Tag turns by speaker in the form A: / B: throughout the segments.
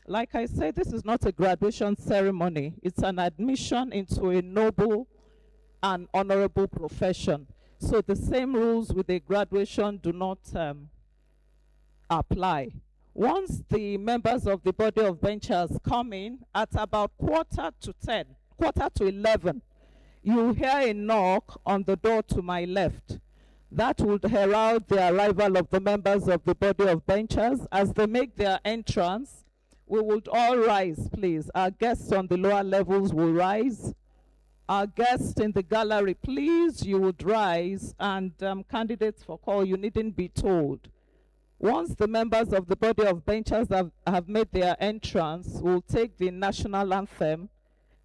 A: Like I said, this is not a graduation ceremony. It's an admission into a noble and honorable profession. So the same rules with a graduation do not apply. Once the members of the body of benchers come in at about 10:15, 11:15, you hear a knock on the door to my left. That would herald the arrival of the members of the body of benchers. As they make their entrance, we would all rise, please. Our guests on the lower levels will rise. Our guests in the gallery, please, you would rise. And candidates for call, you needn't be told. Once the members of the body of benchers have made their entrance, we'll take the national anthem.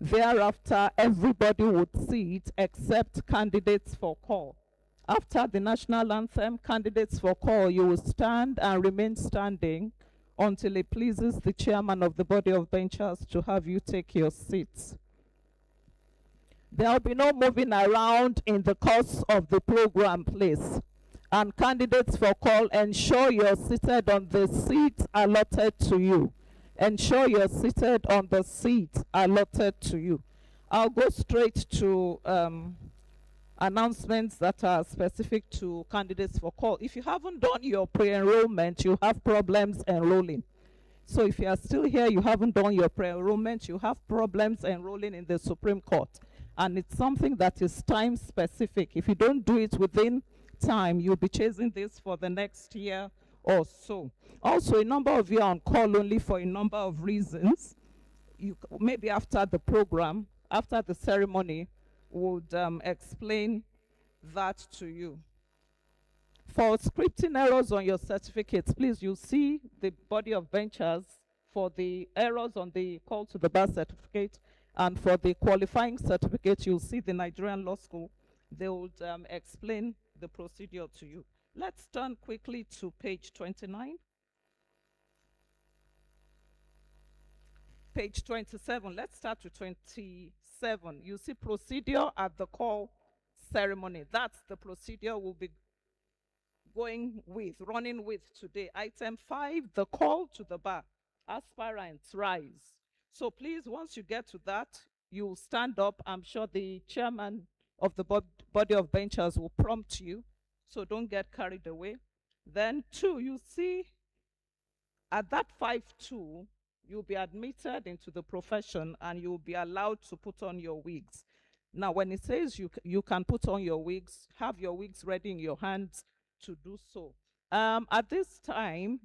A: Thereafter, everybody would sit except candidates for call. After the national anthem, candidates for call, you will stand and remain standing until it pleases the chairman of the body of benchers to have you take your seats. There will be no moving around in the course of the program, please. And candidates for call, ensure you're seated on the seat allotted to you. Ensure you're seated on the seat allotted to you. I'll go straight to announcements that are specific to candidates for call. If you haven't done your pre-enrollment, you have problems enrolling. So if you are still here, you haven't done your pre-enrollment, you have problems enrolling in the Supreme Court. And it's something that is time specific. If you don't do it within time, you'll be chasing this for the next year or so. Also, a number of you are on call only for a number of reasons. You maybe after the program, after the ceremony, would explain that to you. For scripting errors on your certificates, please, you see the body of benchers for the errors on the call to the bar certificate, and for the qualifying certificate, you'll see the Nigerian Law School. They would explain the procedure to you. Let's turn quickly to page 29. Page 27, let's start with 27. You see procedure at the call ceremony. That's the procedure we'll be running with today. Item 5, the call to the bar. Aspirants, rise. So please, once you get to that, you stand up. I'm sure the chairman of the body of benchers will prompt you, so don't get carried away. Then 2, you see at that 5-2, you'll be admitted into the profession and you'll be allowed to put on your wigs. Now, when it says you can put on your wigs, have your wigs ready in your hands to do so. At this time,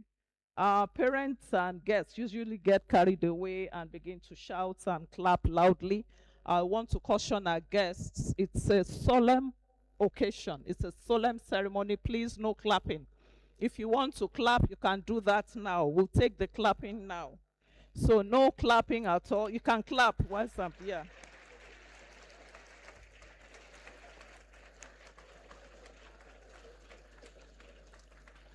A: parents and guests usually get carried away and begin to shout and clap loudly. I want to caution our guests, it's a solemn occasion. It's a solemn ceremony. Please, no clapping. If you want to clap, you can do that now. We'll take the clapping now. So no clapping at all. You can clap once yeah.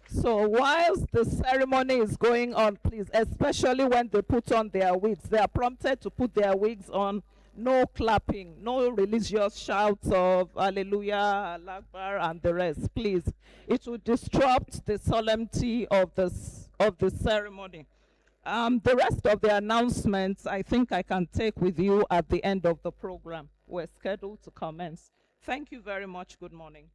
A: So whilst the ceremony is going on, please, especially when they put on their wigs, they are prompted to put their wigs on. No clapping, no religious shouts of Hallelujah, Allah Akbar, and the rest, please. It will disrupt the solemnity of the ceremony. The rest of the announcements, I think I can take with you at the end of the program. We're scheduled to commence. Thank you very much. Good morning.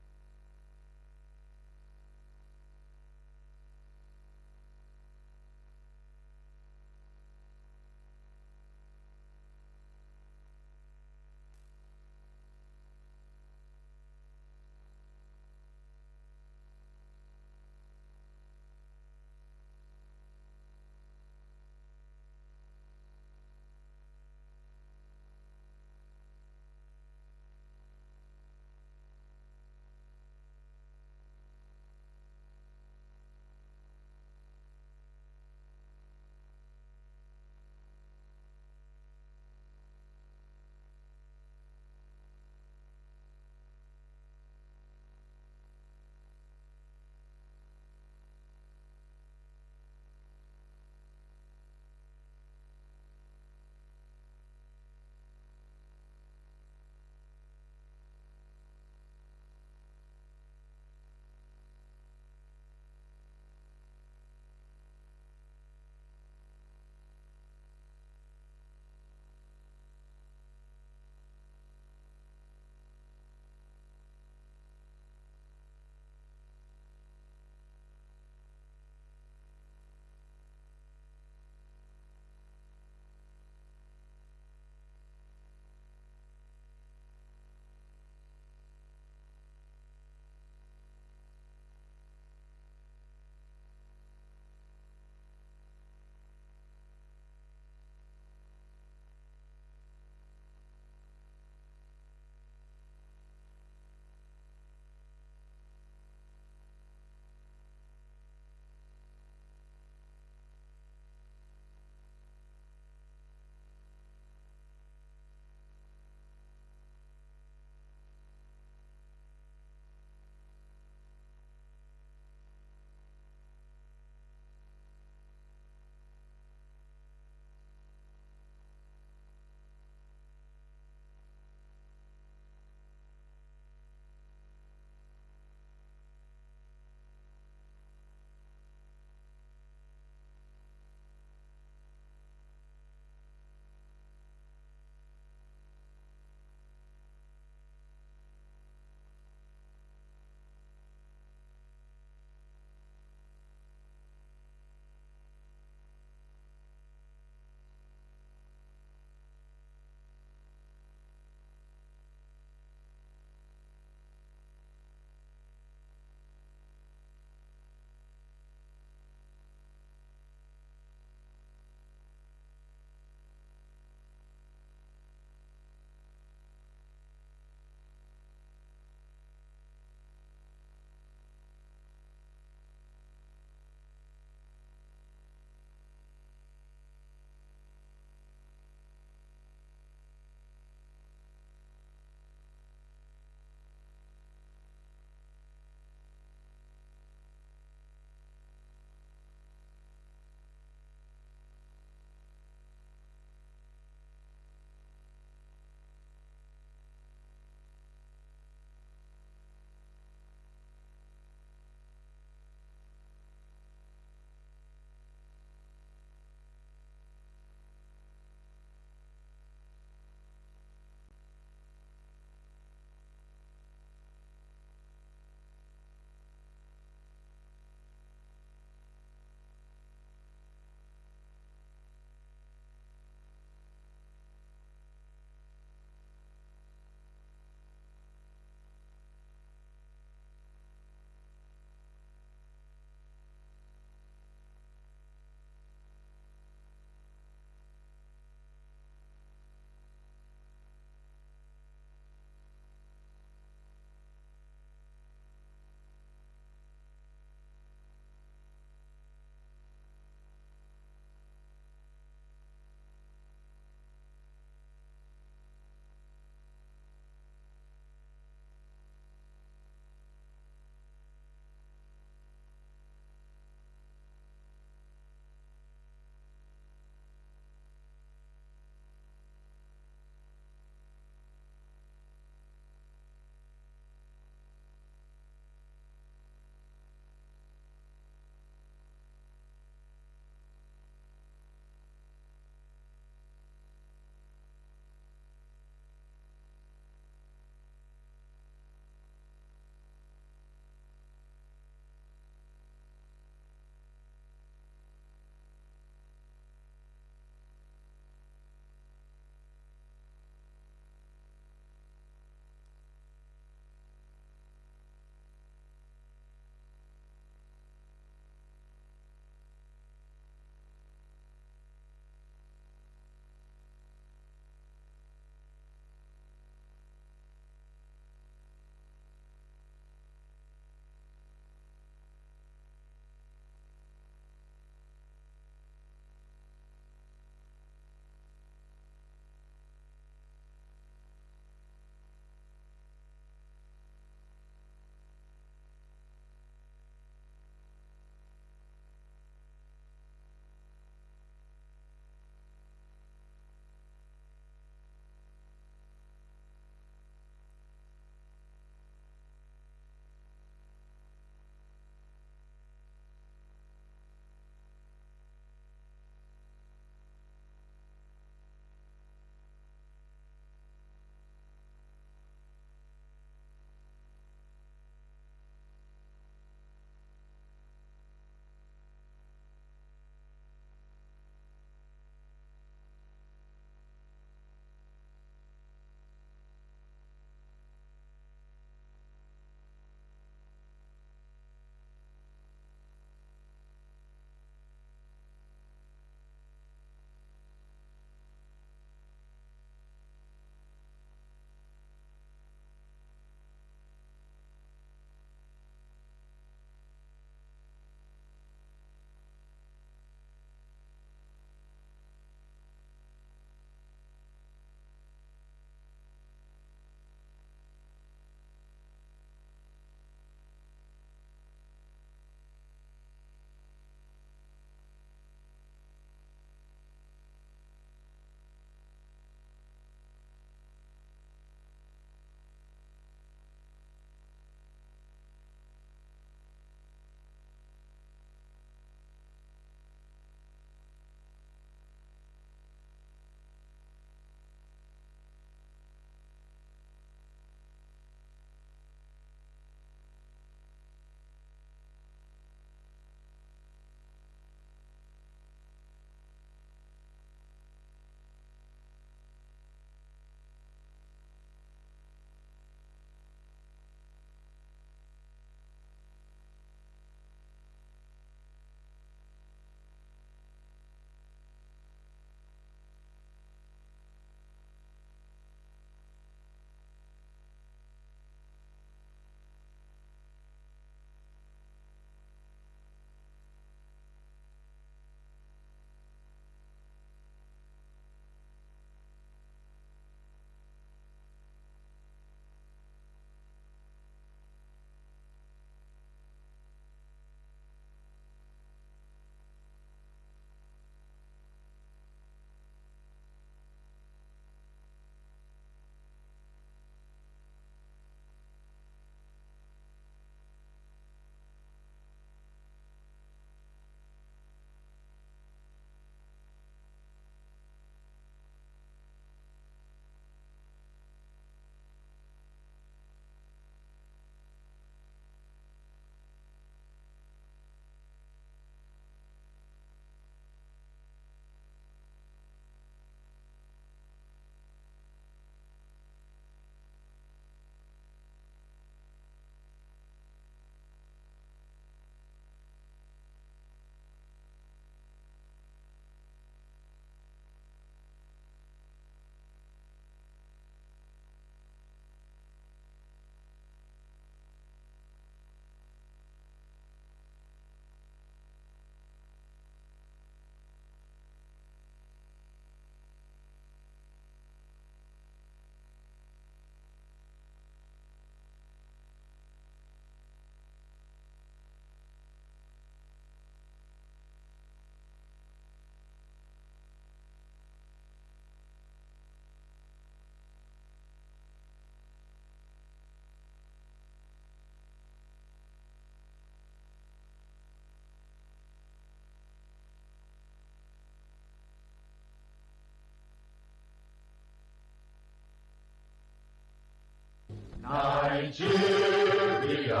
B: Nigeria,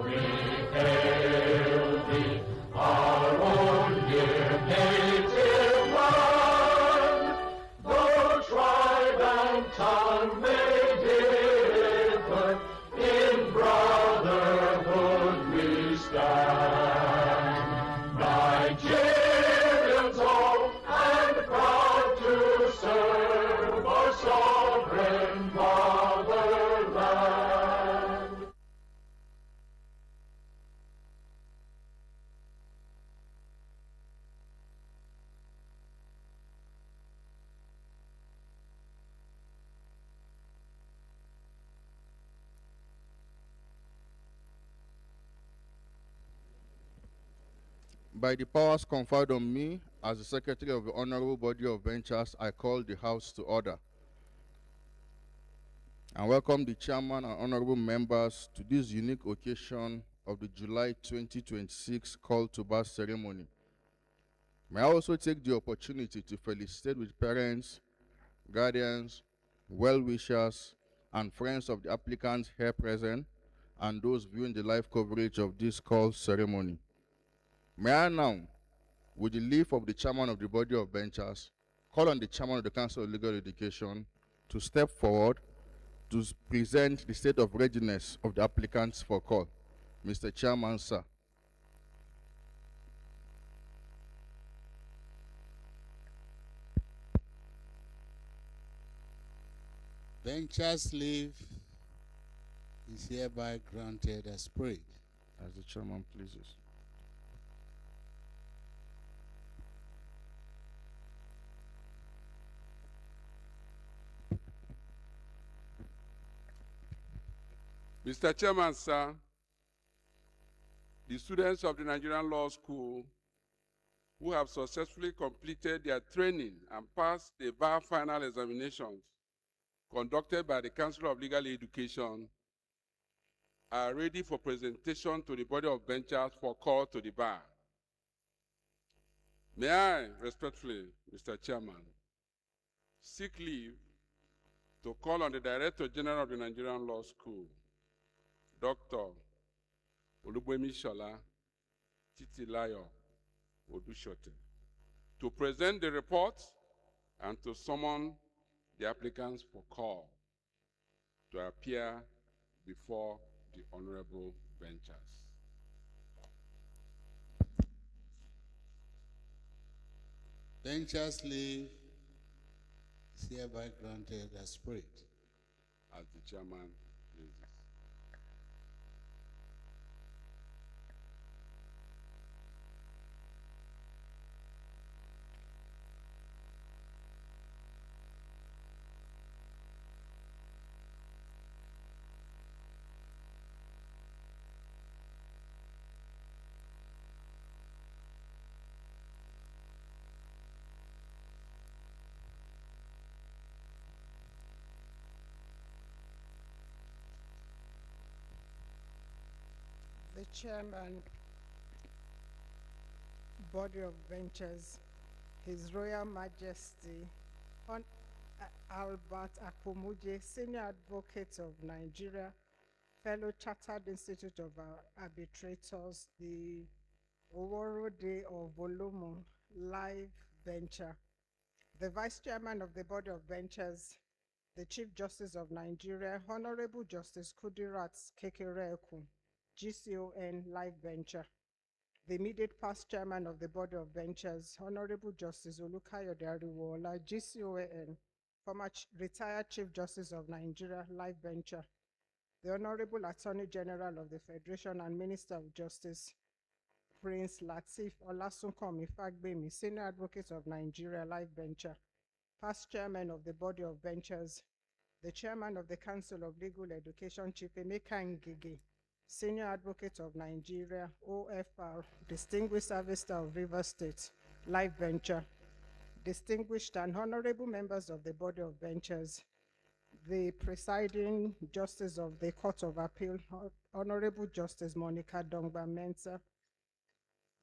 B: we hail thee, our own dear native land. Though tribe and tongue may differ, in brotherhood we stand. Nigerians all and proud to serve our sovereign fatherland.
C: By the powers conferred on me as the Secretary of the Honorable Body of Benchers, I call the House to order and welcome the Chairman and Honorable members to this unique occasion of the July 2026 Call to Bar ceremony. May I also take the opportunity to felicitate with parents, guardians, well-wishers, and friends of the applicants here present and those viewing the live coverage of this call ceremony. May I now, with the leave of the Chairman of the Body of Benchers, call on the Chairman of the Council of Legal Education to step forward to present the state of readiness of the applicants for call. Mr. Chairman, sir.
D: Benchers leave is hereby granted as prayed.
C: As the Chairman pleases.
E: Mr. Chairman, sir, the students of the Nigerian Law School who have successfully completed their training and passed the bar final examinations conducted by the Council of Legal Education are ready for presentation to the Body of Benchers for call to the bar. May I respectfully, Mr. Chairman, seek leave to call on the Director General of the Nigerian Law School, Dr. Olugbemi Shola Titilayo Odushote, to present the report and to summon the applicants for call to appear before the Honorable Benchers.
D: Benchers leave is hereby granted as prayed.
E: As the Chairman pleases.
F: The Chairman, Body of Benchers, His Royal Majesty Albert Akpomuje, Senior Advocate of Nigeria, fellow Chartered Institute of Arbitrators, the Oworode of Olomo Live Venture, the Vice Chairman of the Body of Benchers, the Chief Justice of Nigeria, Honorable Justice Kudirat Kekereekun, GCON Live Venture, the immediate past Chairman of the Body of Benchers, Honorable Justice Olukayode Ariwoola, GCON, former retired Chief Justice of Nigeria, Live Venture, the Honorable Attorney General of the Federation and Minister of Justice, Prince Lateef Olasunkanmi Fagbemi, Senior Advocate of Nigeria, Live Venture, past Chairman of the Body of Benchers, the Chairman of the Council of Legal Education, Chief Emeka Ngige, Senior Advocate of Nigeria, OFR, Distinguished Service Star of Rivers State, Live Venture, distinguished and honorable members of the Body of Benchers, the presiding Justice of the Court of Appeal, Honorable Justice Monica Dongba Mensah,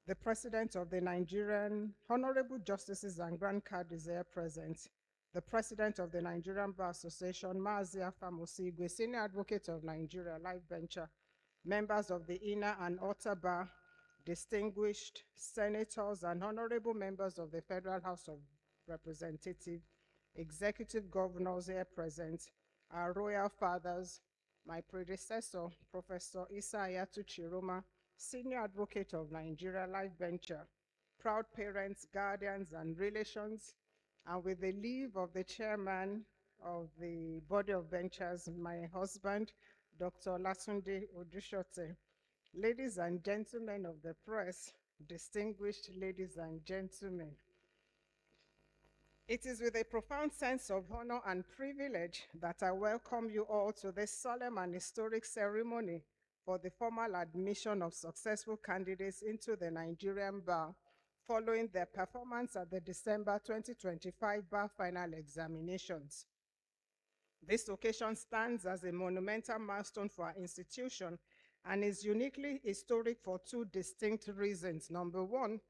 F: the President of the Nigerian Honorable Justices and Grand Cadres here present, the President of the Nigerian Bar Association, Mazi Afamosi Igwe, Senior Advocate of Nigeria, Life Venture, members of the Inner and Outer Bar, distinguished senators and honorable members of the Federal House of Representatives, executive governors here present, our royal fathers, my predecessor, Professor Isa Ayatu Chiroma, Senior Advocate of Nigeria, Life Venture, proud parents, guardians, and relations, and with the leave of the chairman of the Body of Benchers, my husband, Dr. Latunde Odushote, ladies and gentlemen of the press, distinguished ladies and gentlemen, it is with a profound sense of honor and privilege that I welcome you all to this solemn and historic ceremony for the formal admission of successful candidates into the Nigerian Bar following their performance at the December 2025 Bar Final Examinations. This occasion stands as a monumental milestone for our institution and is uniquely historic for two distinct reasons. Number one,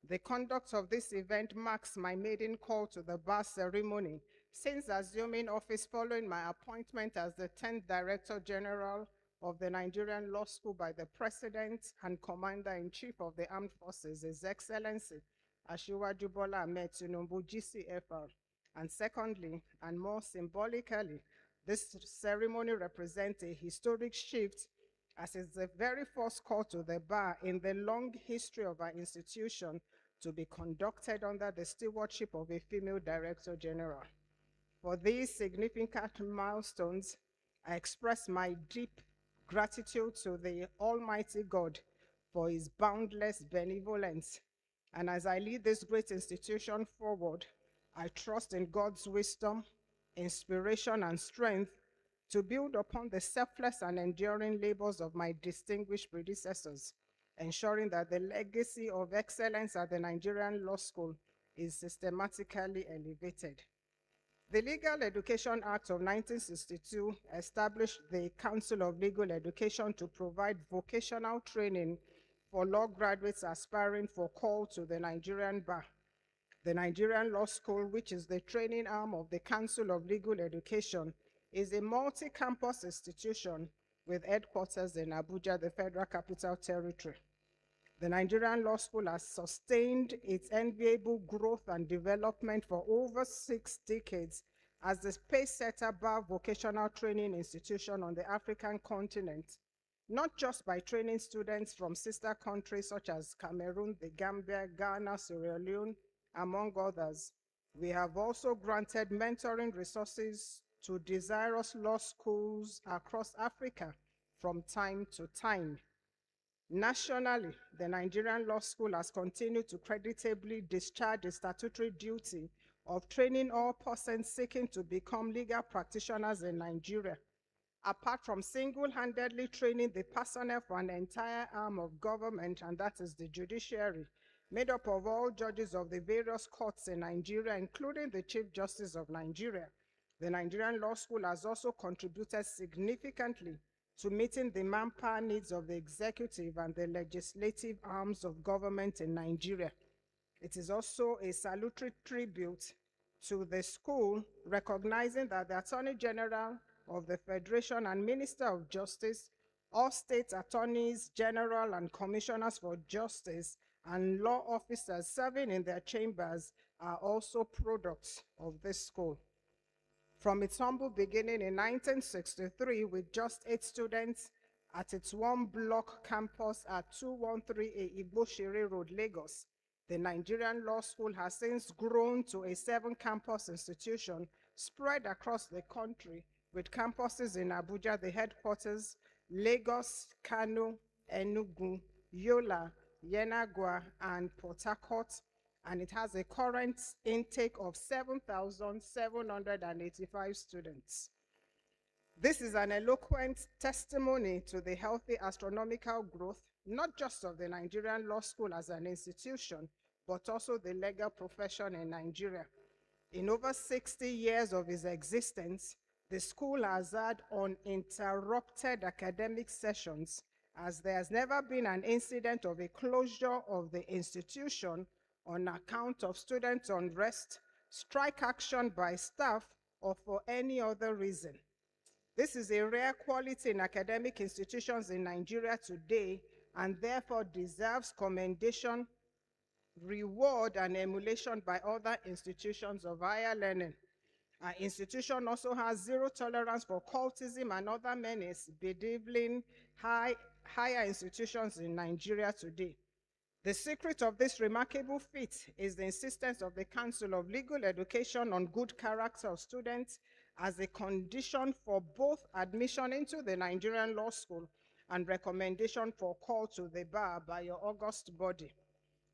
F: the conduct of this event marks my maiden call to the bar ceremony since assuming office following my appointment as the 10th Director General of the Nigerian Law School by the President and Commander-in-Chief of the Armed Forces, His Excellency Asiwaju Bola Ahmed Tinubu, GCFR. And secondly, and more symbolically, this ceremony represents a historic shift as it's the very first call to the bar in the long history of our institution to be conducted under the stewardship of a female Director General. For these significant milestones, I express my deep gratitude to the Almighty God for His boundless benevolence. And as I lead this great institution forward, I trust in God's wisdom, inspiration, and strength to build upon the selfless and enduring labors of my distinguished predecessors, ensuring that the legacy of excellence at the Nigerian Law School is systematically elevated. The Legal Education Act of 1962 established the Council of Legal Education to provide vocational training for law graduates aspiring for call to the Nigerian Bar. The Nigerian Law School, which is the training arm of the Council of Legal Education, is a multi-campus institution with headquarters in Abuja, the Federal Capital Territory. The Nigerian Law School has sustained its enviable growth and development for over 6 decades as the pace-setter bar vocational training institution on the African continent, not just by training students from sister countries such as Cameroon, the Gambia, Ghana, Sierra Leone, among others. We have also granted mentoring resources to desirous law schools across Africa from time to time. Nationally, the Nigerian Law School has continued to creditably discharge its statutory duty of training all persons seeking to become legal practitioners in Nigeria. Apart from single-handedly training the personnel for an entire arm of government, and that is the judiciary, made up of all judges of the various courts in Nigeria, including the Chief Justice of Nigeria, the Nigerian Law School has also contributed significantly to meeting the manpower needs of the executive and the legislative arms of government in Nigeria. It is also a salutary tribute to the school, recognizing that the Attorney General of the Federation and Minister of Justice, all state attorneys general and commissioners for justice, and law officers serving in their chambers are also products of this school. From its humble beginning in 1963 with just 8 students at its one-block campus at 2138 Igboshire Road, Lagos, the Nigerian Law School has since grown to a 7-campus institution spread across the country with campuses in Abuja, the headquarters, Lagos, Kano, Enugu, Yola, Yenagoa, and Port Harcourt, and it has a current intake of 7,785 students. This is an eloquent testimony to the healthy astronomical growth, not just of the Nigerian Law School as an institution, but also the legal profession in Nigeria. In over 60 years of its existence, the school has had uninterrupted academic sessions, as there has never been an incident of a closure of the institution on account of student unrest, strike action by staff, or for any other reason. This is a rare quality in academic institutions in Nigeria today and therefore deserves commendation, reward, and emulation by other institutions of higher learning. Our institution also has zero tolerance for cultism and other menace bedeviling higher institutions in Nigeria today. The secret of this remarkable feat is the insistence of the Council of Legal Education on good character of students as a condition for both admission into the Nigerian Law School and recommendation for call to the bar by your august body.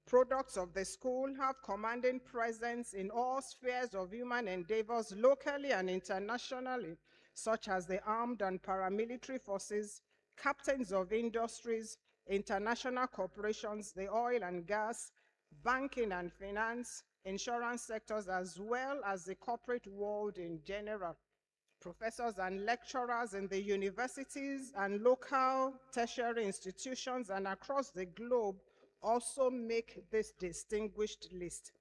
F: Products of the school have commanding presence in all spheres of human endeavors locally and internationally, such as the armed and paramilitary forces, captains of industries, international corporations, the oil and gas, banking and finance, insurance sectors, as well as the corporate world in general. Professors and lecturers in the universities and local tertiary institutions and across the globe also make this distinguished list.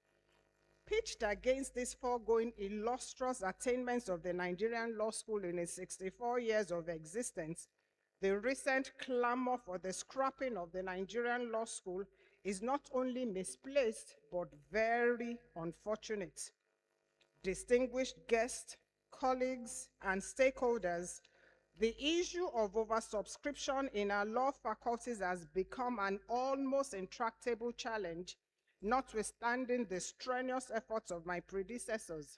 F: Pitched against these foregoing illustrious attainments of the Nigerian Law School in its 64 years of existence, the recent clamor for the scrapping of the Nigerian Law School is not only misplaced, but very unfortunate. Distinguished guests, colleagues, and stakeholders, the issue of oversubscription in our law faculties has become an almost intractable challenge, notwithstanding the strenuous efforts of my predecessors.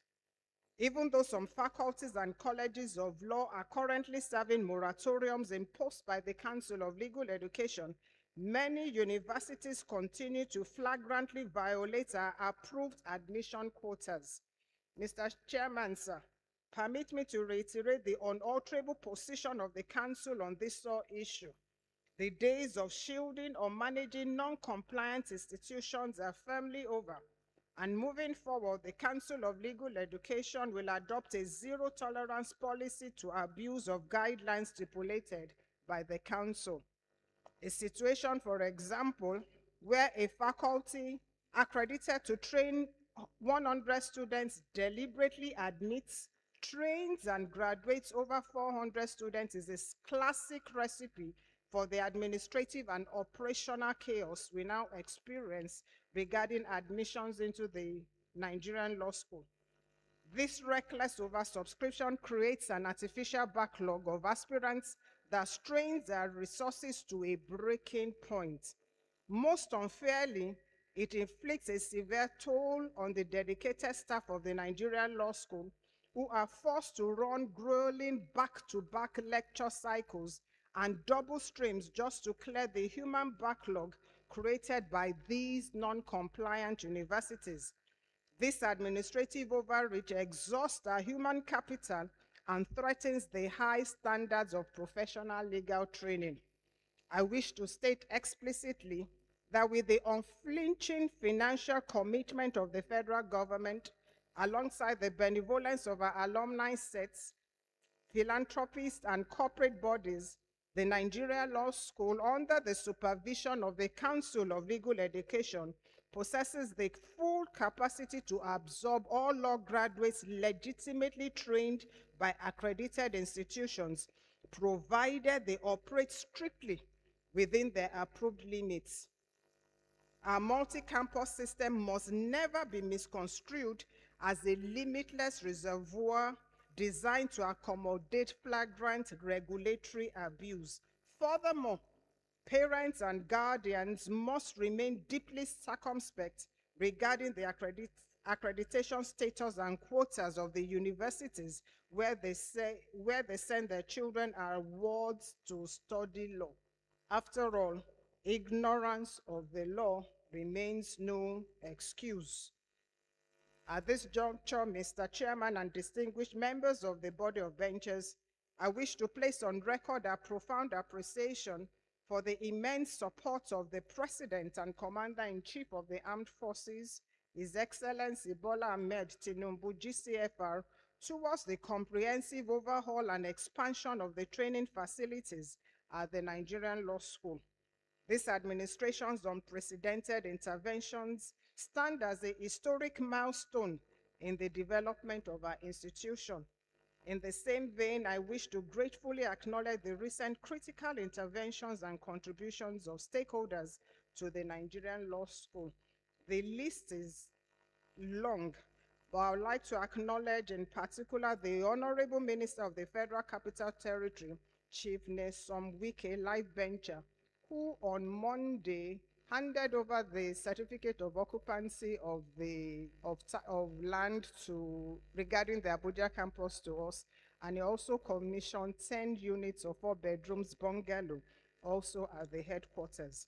F: Even though some faculties and colleges of law are currently serving moratoriums imposed by the Council of Legal Education, many universities continue to flagrantly violate our approved admission quotas. Mr. Chairman, sir, permit me to reiterate the unalterable position of the Council on this sore issue. The days of shielding or managing non-compliant institutions are firmly over. And moving forward, the Council of Legal Education will adopt a zero-tolerance policy to abuse of guidelines stipulated by the Council. A situation, for example, where a faculty accredited to train 100 students deliberately admits, trains, and graduates over 400 students is a classic recipe for the administrative and operational chaos we now experience regarding admissions into the Nigerian Law School. This reckless oversubscription creates an artificial backlog of aspirants that strains our resources to a breaking point. Most unfairly, it inflicts a severe toll on the dedicated staff of the Nigerian Law School, who are forced to run grueling back-to-back lecture cycles and double streams just to clear the human backlog created by these non-compliant universities. This administrative overreach exhausts our human capital and threatens the high standards of professional legal training. I wish to state explicitly that with the unflinching financial commitment of the federal government, alongside the benevolence of our alumni sets, philanthropists, and corporate bodies, the Nigeria Law School, under the supervision of the Council of Legal Education, possesses the full capacity to absorb all law graduates legitimately trained by accredited institutions, provided they operate strictly within their approved limits. Our multi-campus system must never be misconstrued as a limitless reservoir designed to accommodate flagrant regulatory abuse. Furthermore, parents and guardians must remain deeply circumspect regarding the accreditation status and quotas of the universities where they send their children or wards to study law. After all, ignorance of the law remains no excuse. At this juncture, Mr. Chairman and distinguished members of the Body of Benchers, I wish to place on record our profound appreciation for the immense support of the President and Commander-in-Chief of the Armed Forces, His Excellency Bola Ahmed Tinubu, GCFR, towards the comprehensive overhaul and expansion of the training facilities at the Nigerian Law School. This administration's unprecedented interventions stand as a historic milestone in the development of our institution. In the same vein, I wish to gratefully acknowledge the recent critical interventions and contributions of stakeholders to the Nigerian Law School. The list is long, but I would like to acknowledge in particular the Honorable Minister of the Federal Capital Territory, Chief Nyesom Wike Life Venture, who on Monday handed over the certificate of occupancy of land regarding the Abuja campus to us, and he also commissioned 10 units of 4 bedrooms bungalow also at the headquarters.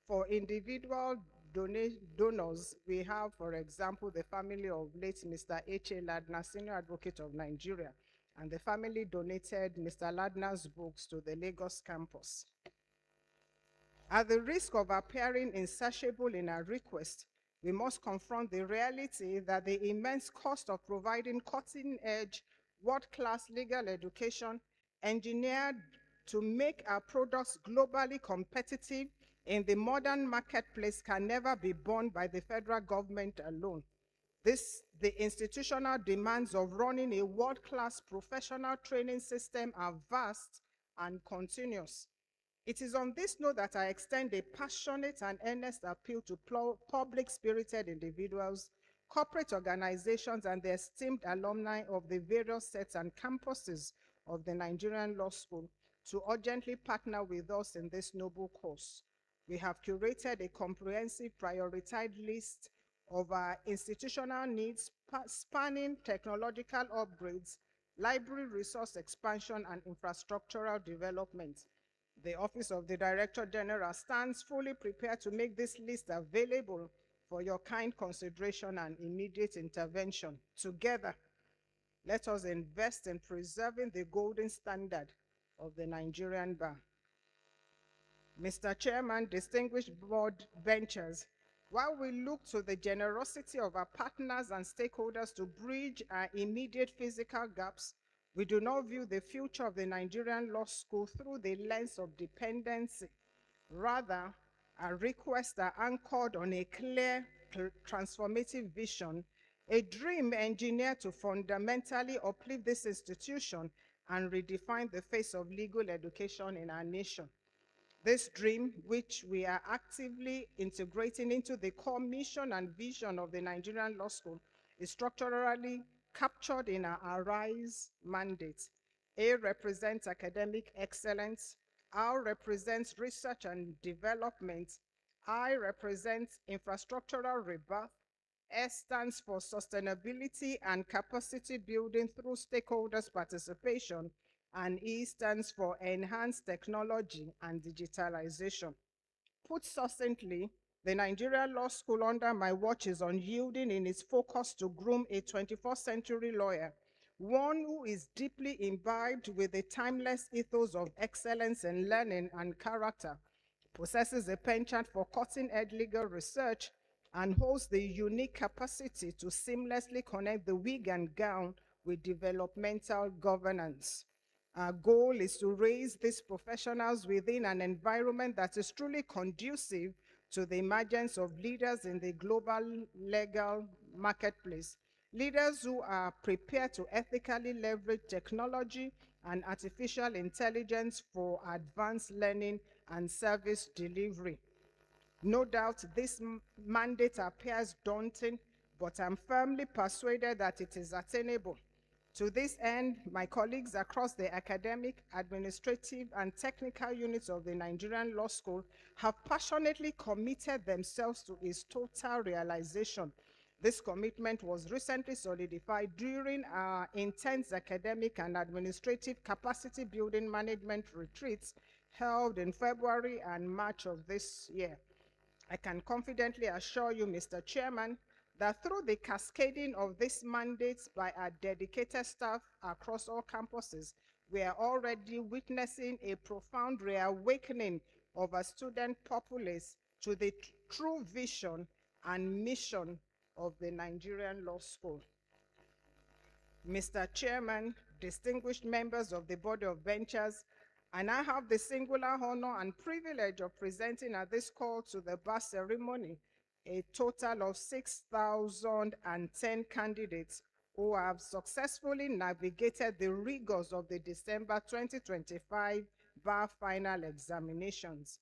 F: For individual donors, we have, for example, the family of late Mr. H.A. Ladner, Senior Advocate of Nigeria, and the family donated Mr. Ladner's books to the Lagos campus. At the risk of appearing insatiable in our request, we must confront the reality that the immense cost of providing cutting-edge, world-class legal education engineered to make our products globally competitive in the modern marketplace can never be borne by the federal government alone. The institutional demands of running a world-class professional training system are vast and continuous. It is on this note that I extend a passionate and earnest appeal to public-spirited individuals, corporate organizations, and the esteemed alumni of the various sets and campuses of the Nigerian Law School to urgently partner with us in this noble cause. We have curated a comprehensive prioritized list of our institutional needs spanning technological upgrades, library resource expansion, and infrastructural development. The Office of the Director General stands fully prepared to make this list available for your kind consideration and immediate intervention. Together, let us invest in preserving the golden standard of the Nigerian Bar. Mr. Chairman, distinguished board benchers, while we look to the generosity of our partners and stakeholders to bridge our immediate physical gaps, we do not view the future of the Nigerian Law School through the lens of dependency. Rather, our requests are anchored on a clear, transformative vision, a dream engineered to fundamentally uplift this institution and redefine the face of legal education in our nation. This dream, which we are actively integrating into the core mission and vision of the Nigerian Law School, is structurally captured in our Arise mandate. A represents academic excellence, R represents research and development, I represents infrastructural rebirth, S stands for sustainability and capacity building through stakeholders' participation, and E stands for enhanced technology and digitalization. Put succinctly, the Nigerian Law School under my watch is unyielding in its focus to groom a 21st century lawyer, one who is deeply imbibed with the timeless ethos of excellence in learning and character, possesses a penchant for cutting-edge legal research, and holds the unique capacity to seamlessly connect the wig and gown with developmental governance. Our goal is to raise these professionals within an environment that is truly conducive to the emergence of leaders in the global legal marketplace, leaders who are prepared to ethically leverage technology and artificial intelligence for advanced learning and service delivery. No doubt this mandate appears daunting, but I'm firmly persuaded that it is attainable. To this end, my colleagues across the academic, administrative, and technical units of the Nigerian Law School have passionately committed themselves to its total realization. This commitment was recently solidified during our intense academic and administrative capacity building management retreats held in February and March of this year. I can confidently assure you, Mr. Chairman, that through the cascading of these mandates by our dedicated staff across all campuses, we are already witnessing a profound reawakening of our student populace to the true vision and mission of the Nigerian Law School. Mr. Chairman, distinguished members of the Board of Benchers, and I have the singular honor and privilege of presenting at this call to the bar ceremony a total of 6,010 candidates who have successfully navigated the rigors of the December 2025 bar final examinations.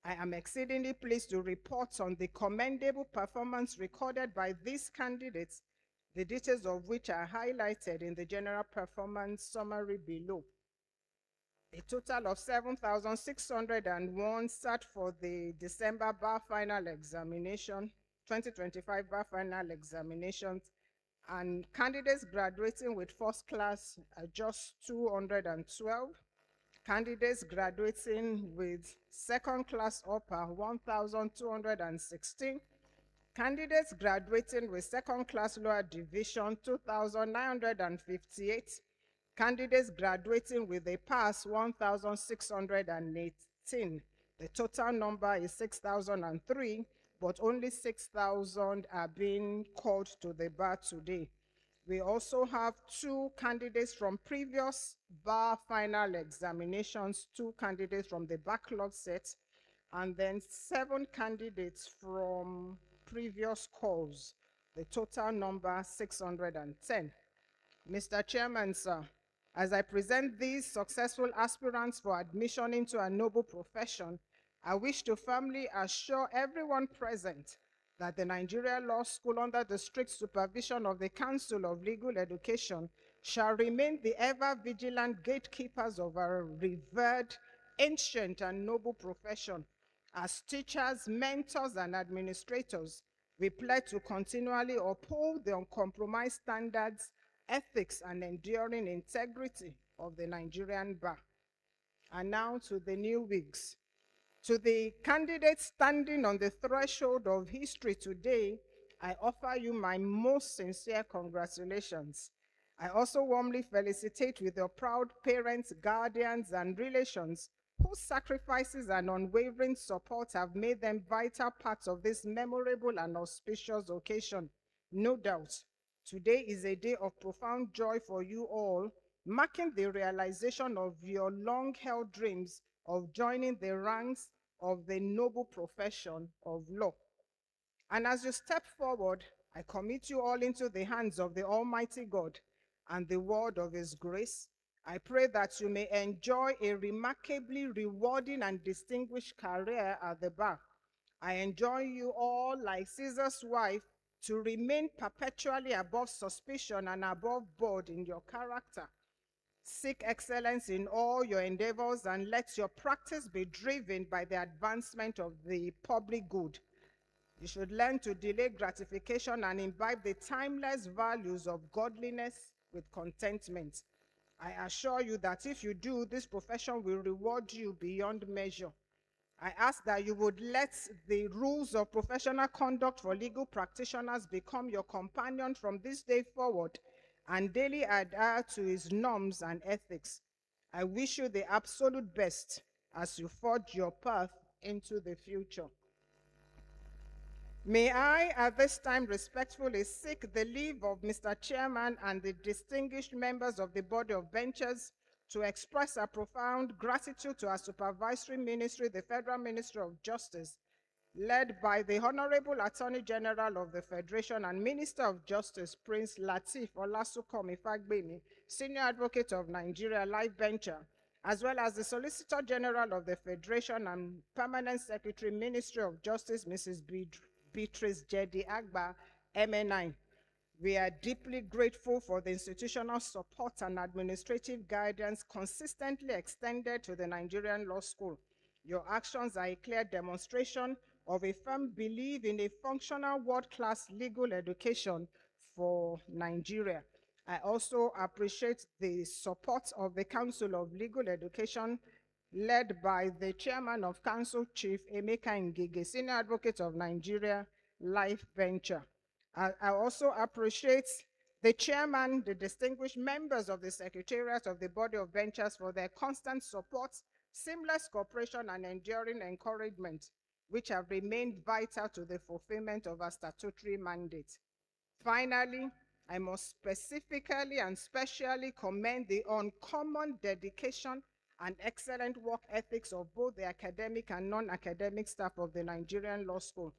F: I am exceedingly pleased to report on the commendable performance recorded by these candidates, the details of which are highlighted in the general performance summary below. A total of 7,601 sat for the December bar final examination, 2025 bar final examinations, and candidates graduating with first class are just 212. Candidates graduating with second class upper, 1,216. Candidates graduating with second class lower division, 2,958. Candidates graduating with a pass, 1,618. The total number is 6,003, but only 6,000 are being called to the bar today. We also have 2 candidates from previous bar final examinations, 2 candidates from the backlog set, and then 7 candidates from previous calls. The total number 610. Mr. Chairman, sir, as I present these successful aspirants for admission into a noble profession, I wish to firmly assure everyone present that the Nigeria Law School, under the strict supervision of the Council of Legal Education, shall remain the ever-vigilant gatekeepers of our revered, ancient, and noble profession. As teachers, mentors, and administrators, we pledge to continually uphold the uncompromised standards, ethics, and enduring integrity of the Nigerian bar. And now to the new wigs. To the candidates standing on the threshold of history today, I offer you my most sincere congratulations. I also warmly felicitate with your proud parents, guardians, and relations whose sacrifices and unwavering support have made them vital parts of this memorable and auspicious occasion. No doubt, today is a day of profound joy for you all, marking the realization of your long-held dreams of joining the ranks of the noble profession of law. And as you step forward, I commit you all into the hands of the Almighty God and the word of His grace. I pray that you may enjoy a remarkably rewarding and distinguished career at the bar. I enjoin you all, like Caesar's wife, to remain perpetually above suspicion and above board in your character. Seek excellence in all your endeavors and let your practice be driven by the advancement of the public good. You should learn to delay gratification and imbibe the timeless values of godliness with contentment. I assure you that if you do, this profession will reward you beyond measure. I ask that you would let the rules of professional conduct for legal practitioners become your companion from this day forward, and daily adhere to its norms and ethics. I wish you the absolute best as you forge your path into the future. May I, at this time, respectfully seek the leave of Mr. Chairman and the distinguished members of the Board of Benchers to express our profound gratitude to our supervisory ministry, the Federal Ministry of Justice, led by the Honorable Attorney General of the Federation and Minister of Justice, Prince Lateef Olasunkami Fagbemi, Senior Advocate of Nigeria, Life Bencher, as well as the Solicitor General of the Federation and Permanent Secretary, Ministry of Justice, Mrs. Beatrice Jedi Agba, MNI. We are deeply grateful for the institutional support and administrative guidance consistently extended to the Nigerian Law School. Your actions are a clear demonstration of a firm belief in a functional world-class legal education for Nigeria. I also appreciate the support of the Council of Legal Education, led by the Chairman of Council, Chief Emeka Ngige, Senior Advocate of Nigeria, Life Venture. I also appreciate the Chairman, the distinguished members of the Secretariat of the Body of Benchers for their constant support, seamless cooperation, and enduring encouragement, which have remained vital to the fulfillment of our statutory mandate. Finally, I must specifically and specially commend the uncommon dedication and excellent work ethics of both the academic and non-academic staff of the Nigerian Law School.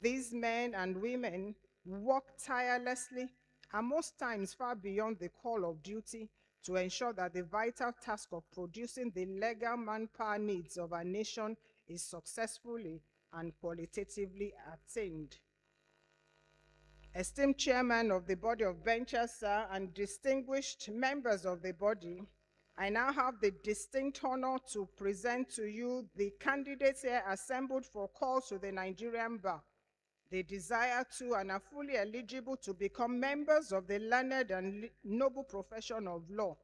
F: These men and women work tirelessly and most times far beyond the call of duty to ensure that the vital task of producing the legal manpower needs of our nation is successfully and qualitatively attained. Esteemed Chairman of the Body of Benchers, sir, and distinguished members of the body, I now have the distinct honor to present to you the candidates here assembled for calls to the Nigerian Bar. They desire to and are fully eligible to become members of the learned and noble profession of law.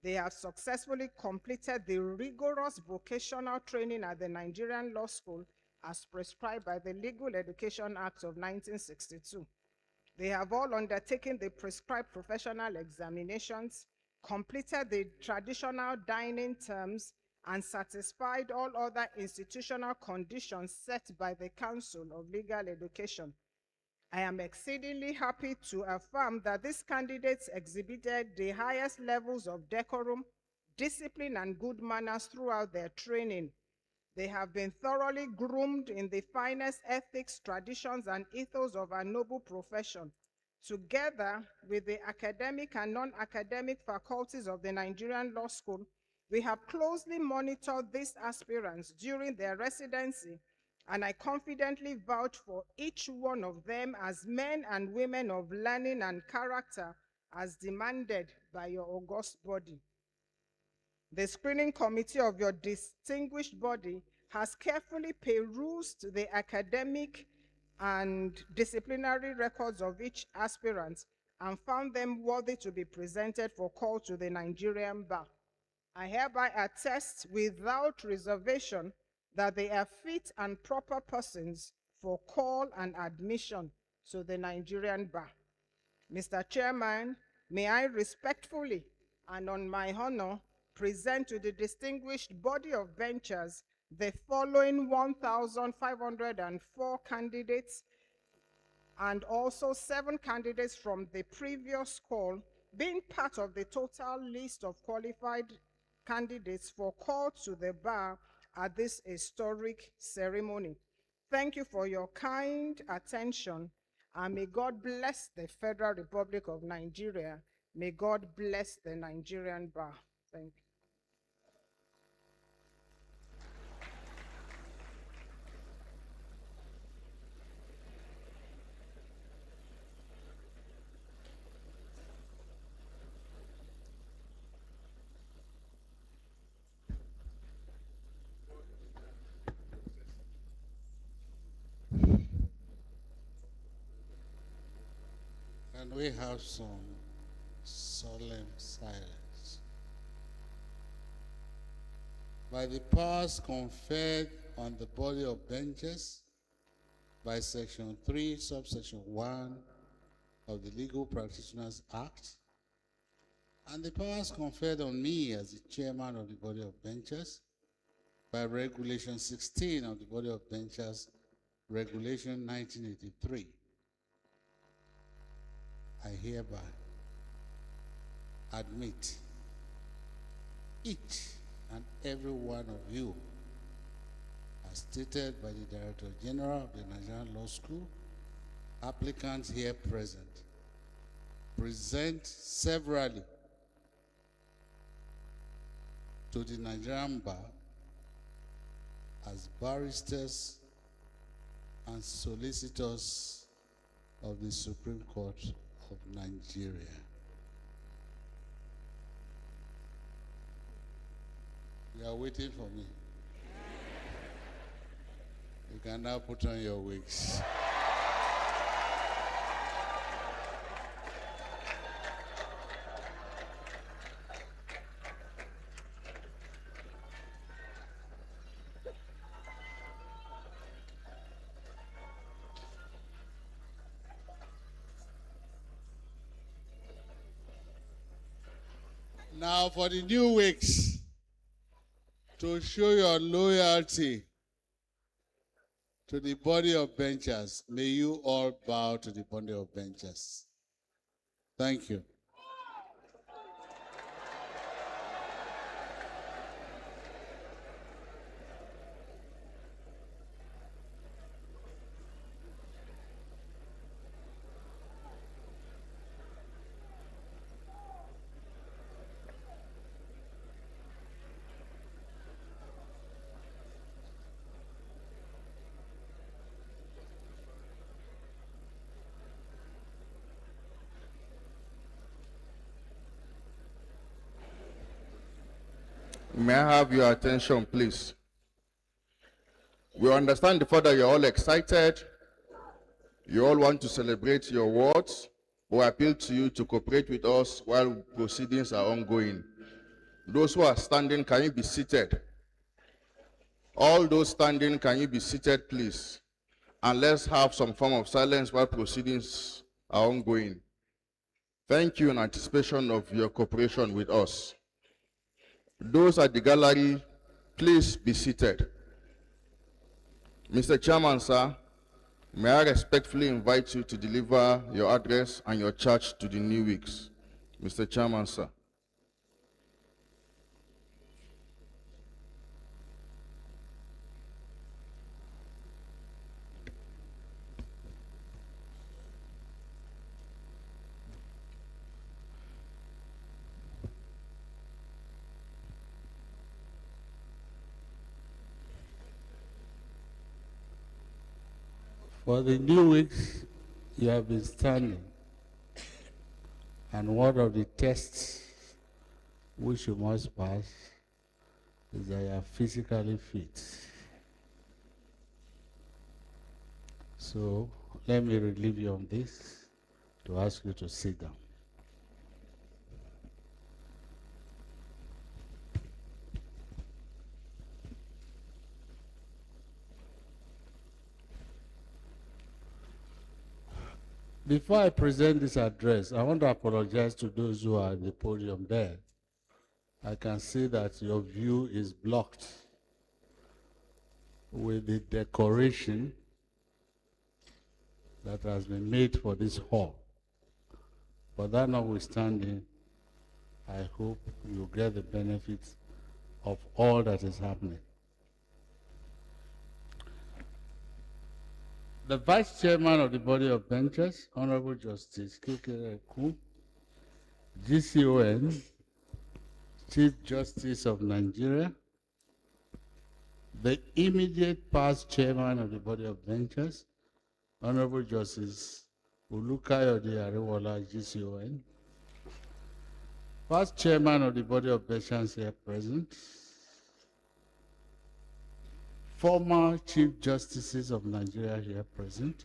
F: They have successfully completed the rigorous vocational training at the Nigerian Law School as prescribed by the Legal Education Act of 1962. They have all undertaken the prescribed professional examinations, completed the traditional dining terms, and satisfied all other institutional conditions set by the Council of Legal Education. I am exceedingly happy to affirm that these candidates exhibited the highest levels of decorum, discipline, and good manners throughout their training. They have been thoroughly groomed in the finest ethics, traditions, and ethos of our noble profession. Together with the academic and non-academic faculties of the Nigerian Law School, we have closely monitored these aspirants during their residency, and I confidently vouch for each one of them as men and women of learning and character as demanded by your august body. The screening committee of your distinguished body has carefully perused the academic and disciplinary records of each aspirant and found them worthy to be presented for call to the Nigerian Bar. I hereby attest without reservation that they are fit and proper persons for call and admission to the Nigerian Bar. Mr. Chairman, may I respectfully and on my honor present to the distinguished body of benchers the following 1,504 candidates and also 7 candidates from the previous call, being part of the total list of qualified candidates for call to the bar at this historic ceremony. Thank you for your kind attention, and may God bless the Federal Republic of Nigeria. May God bless the Nigerian Bar. Thank you.
D: Can we have some solemn silence? By the powers conferred on the body of benches by Section 3, Subsection 1 of the Legal Practitioners Act, and the powers conferred on me as the chairman of the body of benches by Regulation 16 of the body of benches, Regulation 1983, I hereby admit each and every one of you, as stated by the Director General of the Nigerian Law School, applicants here present, present severally to the Nigerian Bar as barristers and solicitors of the Supreme Court of Nigeria. You are waiting for me. You can now put on your wigs. Now for the new wigs, to show your loyalty to the body of benchers, may you all bow to the body of benchers. Thank you.
C: May I have your attention, please? We understand the fact that you're all excited. You all want to celebrate your awards. We appeal to you to cooperate with us while proceedings are ongoing. Those who are standing, can you be seated? All those standing, can you be seated, please? And let's have some form of silence while proceedings are ongoing. Thank you in anticipation of your cooperation with us. Those at the gallery, please be seated. Mr. Chairman, sir, may I respectfully invite you to deliver your address and your charge to the new weeks. Mr. Chairman, sir.
D: For the new weeks, you have been standing, and one of the tests which you must pass is that you are physically fit. So let me relieve you on this to ask you to sit down. Before I present this address, I want to apologize to those who are at the podium there. I can see that your view is blocked with the decoration that has been made for this hall. But that notwithstanding, I hope you get the benefits of all that is happening. The Vice Chairman of the Body of Benchers, Honorable Justice Kekere Ekun, GCON, Chief Justice of Nigeria, the immediate past Chairman of the Body of Benchers, Honorable Justice Olukayode Ariwola, GCON, past Chairman of the Body of Benchers here present, former Chief Justices of Nigeria here present,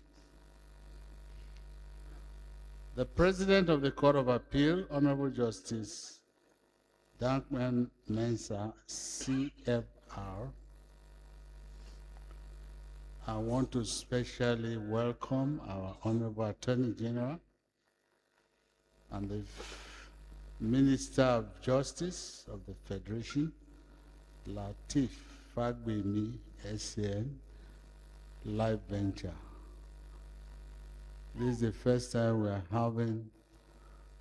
D: the President of the Court of Appeal, Honorable Justice Dankman Mensah, CFR. I want to specially welcome our Honorable Attorney General and the Minister of Justice of the Federation, Lateef Fagbemi, SCN, Live Venture. This is the first time we are having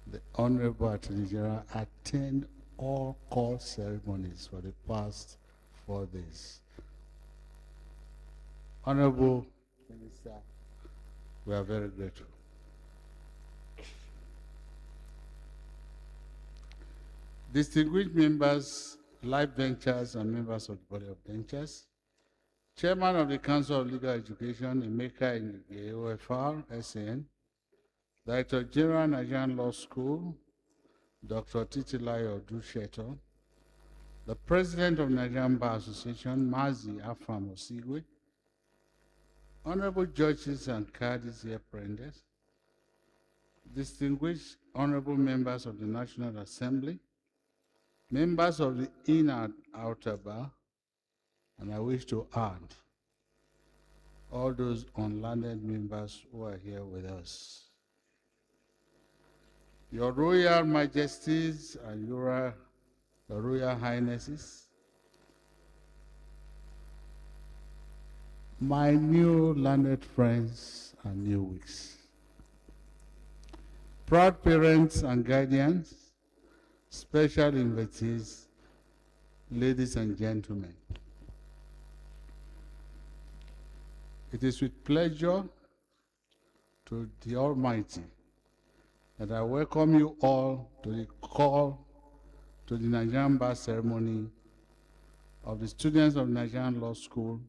D: the Honorable Attorney General attend all court ceremonies for the past 4 days. Honorable Minister, we are very grateful. Distinguished members, Live Ventures and members of the Body of Ventures, Chairman of the Council of Legal Education, Emeka Enige, OFR, SAN, Director General, Nigerian Law School, Dr. Titilayo Odusheto, the President of Nigerian Bar Association, Mazi Afam Osigwe, Honorable Judges and Cadis here present, distinguished honorable members of the National Assembly, members of the inner and outer bar, and I wish to add all those unlearned members who are here with us. Your Royal Majesties and your Royal Highnesses, my new learned friends and new weeks, proud parents and guardians, special invitees, ladies and gentlemen. It is with pleasure to the Almighty that I welcome you all to the call to the Nigerian Bar ceremony of the students of Nigerian Law School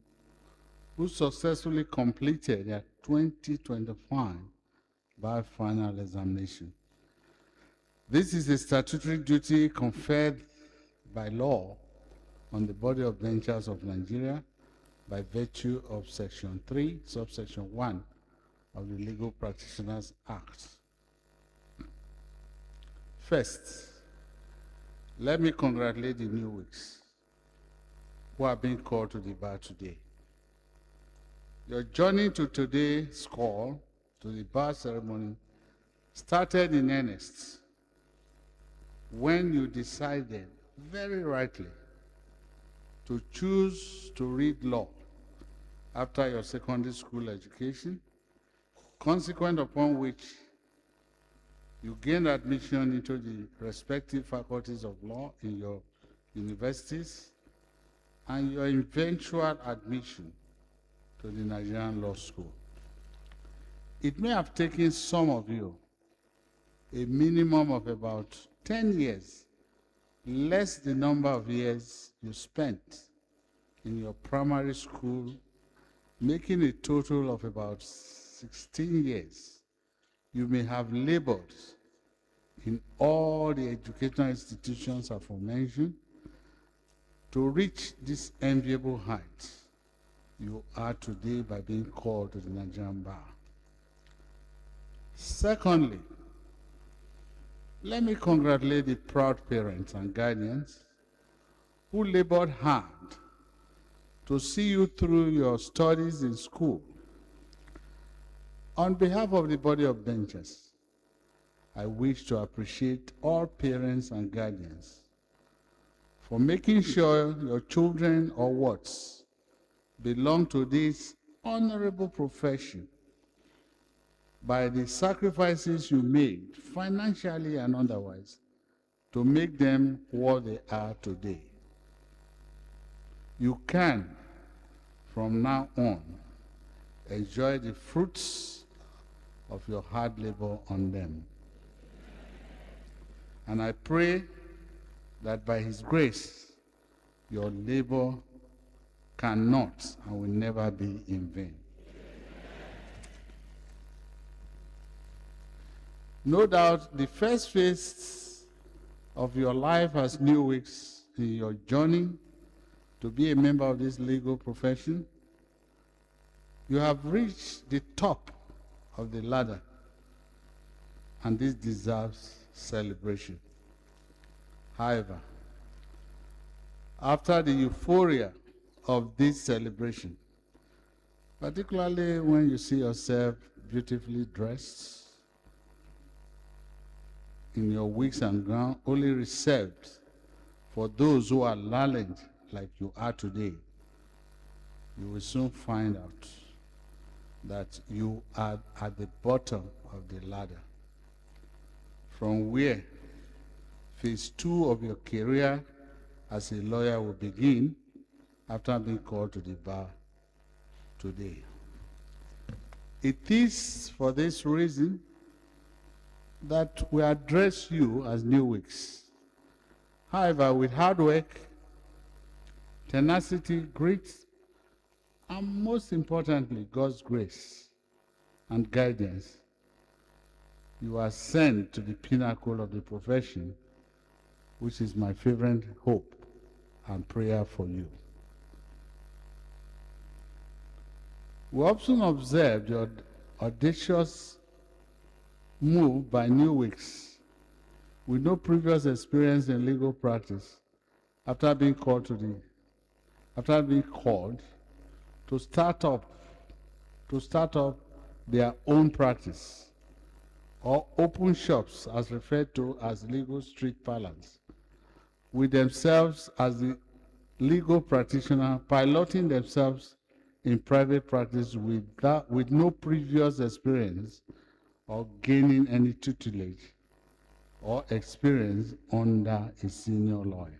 D: who successfully completed their 2025 bar final examination. This is a statutory duty conferred by law on the body of benchers of Nigeria by virtue of Section 3, subsection 1 of the Legal Practitioners Act. First, let me congratulate the new weeks who are being called to the bar today. Your journey to today's call to the bar ceremony started in earnest when you decided, very rightly, to choose to read law after your secondary school education, consequent upon which you gained admission into the respective faculties of law in your universities and your eventual admission to the Nigerian Law School. It may have taken some of you a minimum of about 10 years, less the number of years you spent in your primary school, making a total of about 16 years. You may have labored in all the educational institutions aforementioned to reach this enviable height you are today by being called to the Nigerian bar. Secondly, let me congratulate the proud parents and guardians who labored hard to see you through your studies in school. On behalf of the body of benchers, I wish to appreciate all parents and guardians for making sure your children or wards belong to this honorable profession by the sacrifices you made, financially and otherwise, to make them what they are today. You can, from now on, enjoy the fruits of your hard labor on them. And I pray that by His grace, your labor cannot and will never be in vain. No doubt the first phase of your life as new weeks in your journey to be a member of this legal profession, you have reached the top of the ladder, and this deserves celebration. However, after the euphoria of this celebration, particularly when you see yourself beautifully dressed in your wigs and gown, only reserved for those who are learned like you are today, you will soon find out that you are at the bottom of the ladder, from where phase 2 of your career as a lawyer will begin after being called to the bar today. It is for this reason that we address you as new weeks. However, with hard work, tenacity, grit, and most importantly, God's grace and guidance, you are sent to the pinnacle of the profession, which is my fervent hope and prayer for you. We often observe the audacious move by new weeks with no previous experience in legal practice after being called to start up their own practice or open shops, as referred to as legal street parlors, with themselves as the legal practitioner, piloting themselves in private practice with no previous experience or gaining any tutelage or experience under a senior lawyer.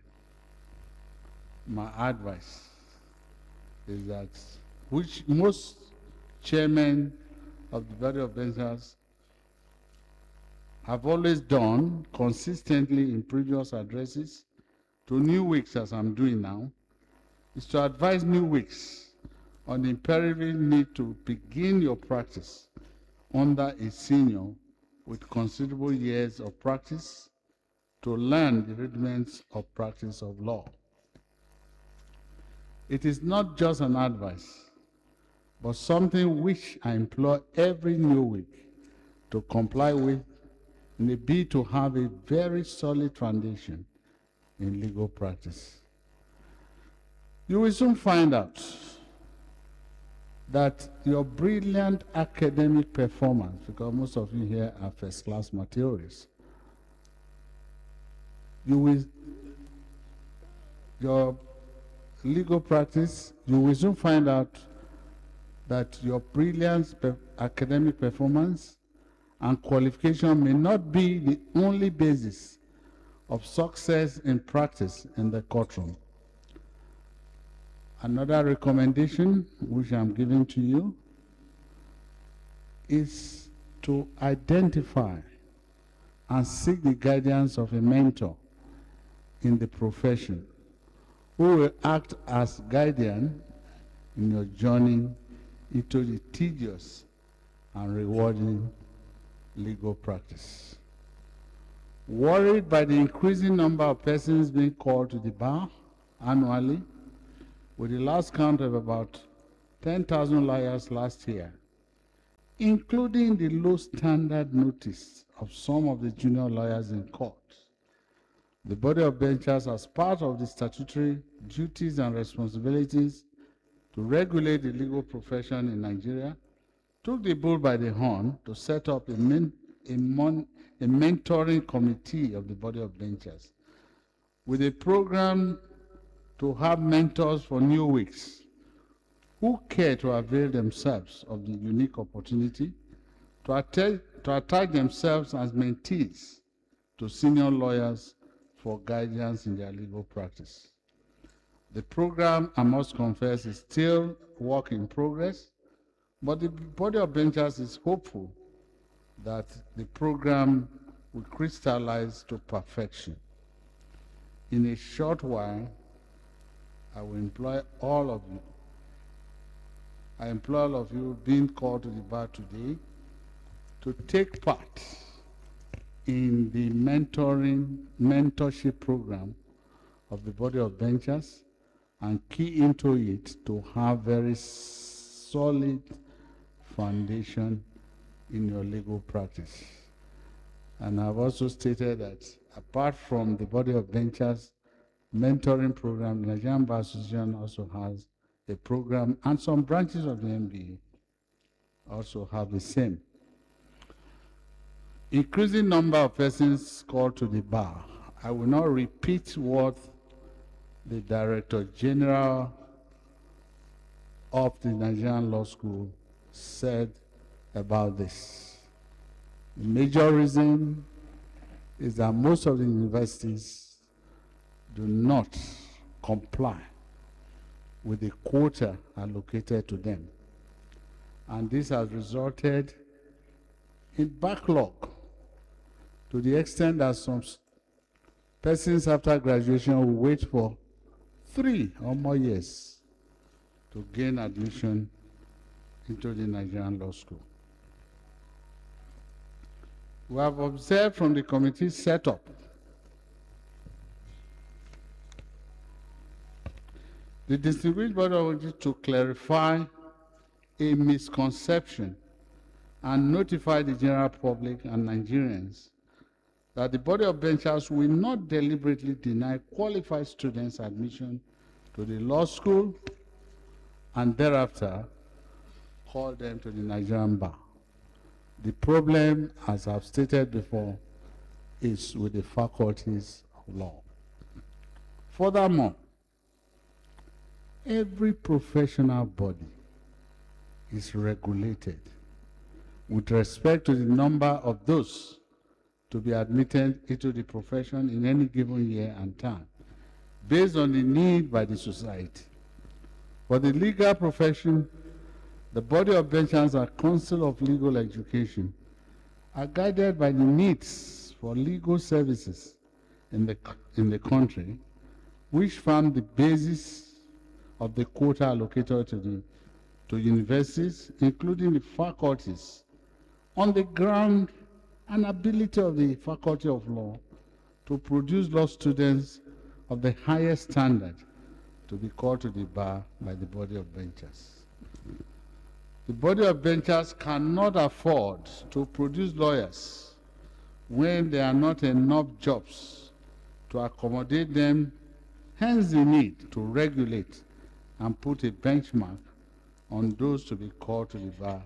D: My advice is that, which most chairmen of the body of benchers have always done consistently in previous addresses to new weeks, as I'm doing now, is to advise new weeks on the imperative need to begin your practice under a senior with considerable years of practice to learn the rudiments of practice of law. It is not just an advice, but something which I implore every new week to comply with in a bid to have a very solid foundation in legal practice. You will soon find out that your brilliant academic performance, because most of you here are first-class materials, your legal practice, you will soon find out that your brilliant academic performance and qualification may not be the only basis of success in practice in the courtroom. Another recommendation which I'm giving to you is to identify and seek the guidance of a mentor in the profession who will act as guardian in your journey into the tedious and rewarding legal practice. Worried by the increasing number of persons being called to the bar annually, with the last count of about 10,000 lawyers last year, including the low standard notice of some of the junior lawyers in court, the body of benchers, as part of the statutory duties and responsibilities to regulate the legal profession in Nigeria, took the bull by the horn to set up a mentoring committee of the body of benchers with a program to have mentors for new weeks who care to avail themselves of the unique opportunity to attach themselves as mentees to senior lawyers for guidance in their legal practice. The program, I must confess, is still work in progress, but the body of benchers is hopeful that the program will crystallize to perfection. In a short while, I will employ all of you. I implore all of you being called to the bar today to take part in the mentorship program of the body of benchers and key into it to have very solid foundation in your legal practice. And I've also stated that apart from the body of benchers mentoring program, the Nigerian Bar Association also has a program, and some branches of the MBA also have the same. Increasing number of persons called to the bar. I will not repeat what the Director General of the Nigerian Law School said about this. The major reason is that most of the universities do not comply with the quota allocated to them. And this has resulted in backlog to the extent that some persons after graduation will wait for 3 or more years to gain admission into the Nigerian Law School. We have observed from the committee setup the distinguished body wanted to clarify a misconception and notify the general public and Nigerians that the body of benchers will not deliberately deny qualified students admission to the law school and thereafter call them to the Nigerian bar. The problem, as I've stated before, is with the faculties of law. Furthermore, every professional body is regulated with respect to the number of those to be admitted into the profession in any given year and time, based on the need by the society. For the legal profession, the body of benchers and Council of Legal Education are guided by the needs for legal services in the country, which form the basis of the quota allocated to universities, including the faculties, on the ground and ability of the Faculty of Law to produce law students of the highest standard to be called to the bar by the body of benchers. The body of benchers cannot afford to produce lawyers when there are not enough jobs to accommodate them, hence the need to regulate and put a benchmark on those to be called to the bar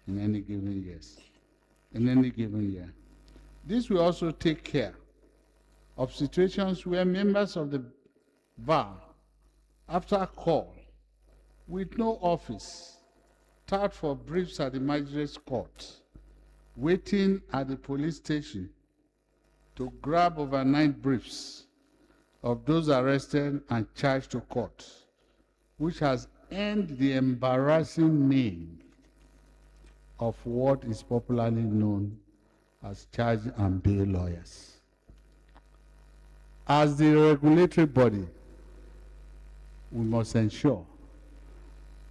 D: in any given year. This will also take care of situations where members of the bar, after a call, with no office, start for briefs at the magistrate's court, waiting at the police station to grab overnight briefs of those arrested and charged to court, which has earned the embarrassing name of what is popularly known as charge and bail lawyers. As the regulatory body, we must ensure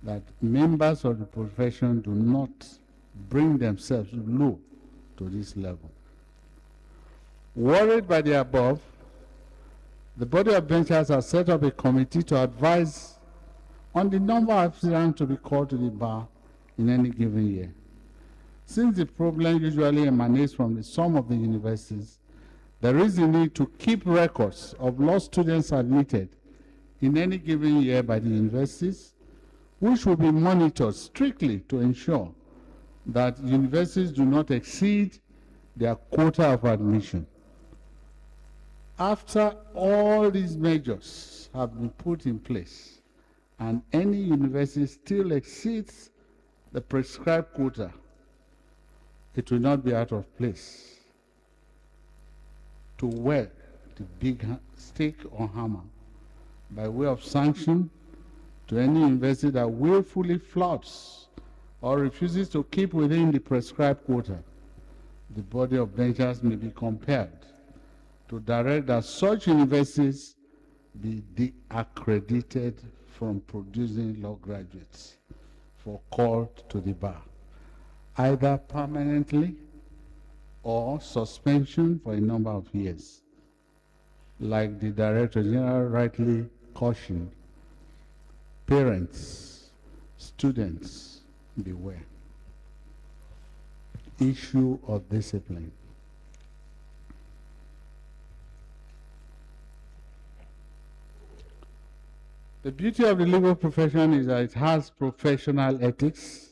D: that members of the profession do not bring themselves low to this level. Worried by the above, the body of benchers has set up a committee to advise on the number of aspirants to be called to the bar in any given year. Since the problem usually emanates from the sum of the universities, there is a need to keep records of law students admitted in any given year by the universities, which will be monitored strictly to ensure that universities do not exceed their quota of admission. After all these measures have been put in place, and any university still exceeds the prescribed quota, it will not be out of place to wear the big stake or hammer by way of sanction to any university that willfully flouts or refuses to keep within the prescribed quota. The body of benchers may be compelled to direct that such universities be de-accredited from producing law graduates for call to the bar, either permanently or suspension for a number of years. Like the Director General rightly cautioned, parents, students, beware. Issue of discipline. The beauty of the legal profession is that it has professional ethics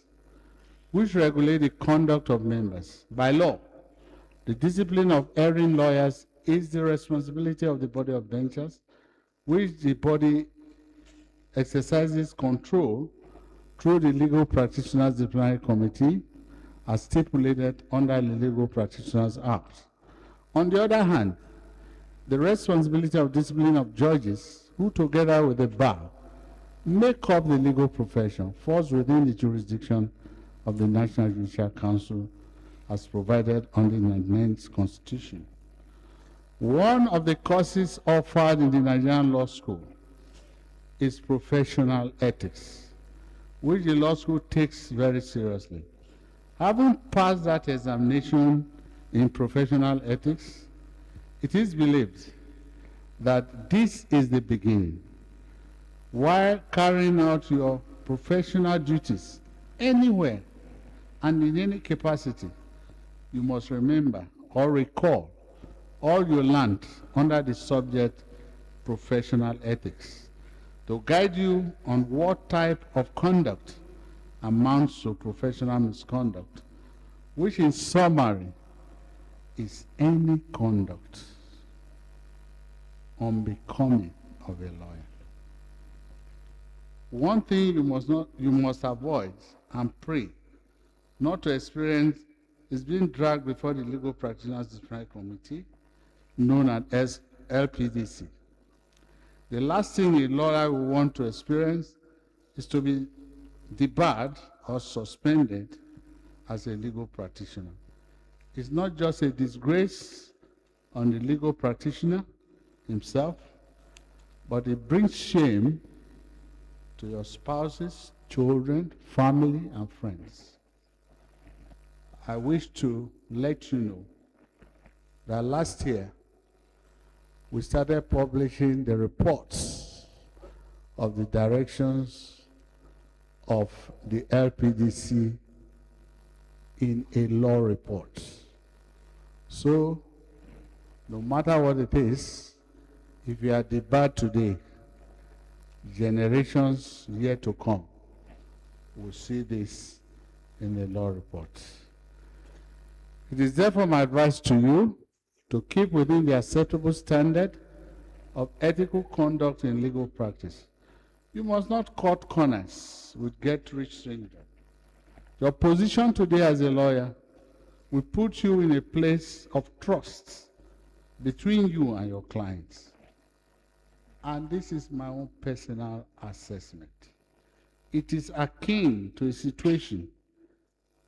D: which regulate the conduct of members. By law, the discipline of erring lawyers is the responsibility of the body of benchers, which the body exercises control through the Legal Practitioners Disciplinary Committee as stipulated under the Legal Practitioners Act. On the other hand, the responsibility of discipline of judges who together with the bar make up the legal profession falls within the jurisdiction of the National Judicial Council as provided under the Nigerian Constitution. One of the courses offered in the Nigerian Law School is professional ethics, which the law school takes very seriously. Having passed that examination in professional ethics, it is believed that this is the beginning. While carrying out your professional duties anywhere and in any capacity, you must remember or recall all you learned under the subject professional ethics to guide you on what type of conduct amounts to professional misconduct, which in summary is any conduct unbecoming of a lawyer. One thing you must avoid and pray not to experience is being dragged before the Legal Practitioners Disciplinary Committee, known as LPDC. The last thing a lawyer will want to experience is to be debarred or suspended as a legal practitioner. It's not just a disgrace on the legal practitioner himself, but it brings shame to your spouses, children, family, and friends. I wish to let you know that last year we started publishing the reports of the directions of the LPDC in a law report. So, no matter what it is, if you are debarred today, generations yet to come will see this in the law report. It is therefore my advice to you to keep within the acceptable standard of ethical conduct in legal practice. You must not cut corners with get-rich syndrome. Your position today as a lawyer will put you in a place of trust between you and your clients. And this is my own personal assessment. It is akin to a situation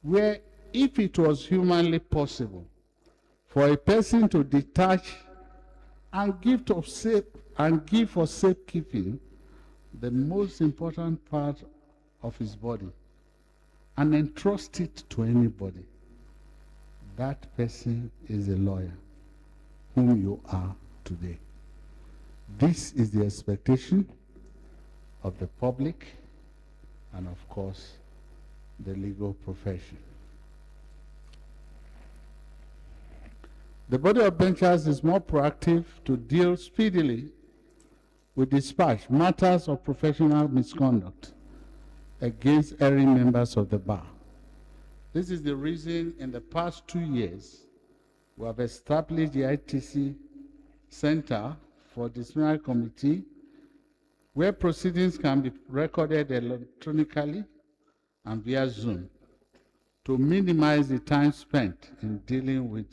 D: where if it was humanly possible for a person to detach and give for safekeeping the most important part of his body and entrust it to anybody, that person is a lawyer whom you are today. This is the expectation of the public and, of course, the legal profession. The body of benchers is more proactive to deal speedily with dispatch matters of professional misconduct against erring members of the bar. This is the reason in the past 2 years we have established the ITC Center for Disciplinary Committee, where proceedings can be recorded electronically and via Zoom to minimize the time spent in dealing with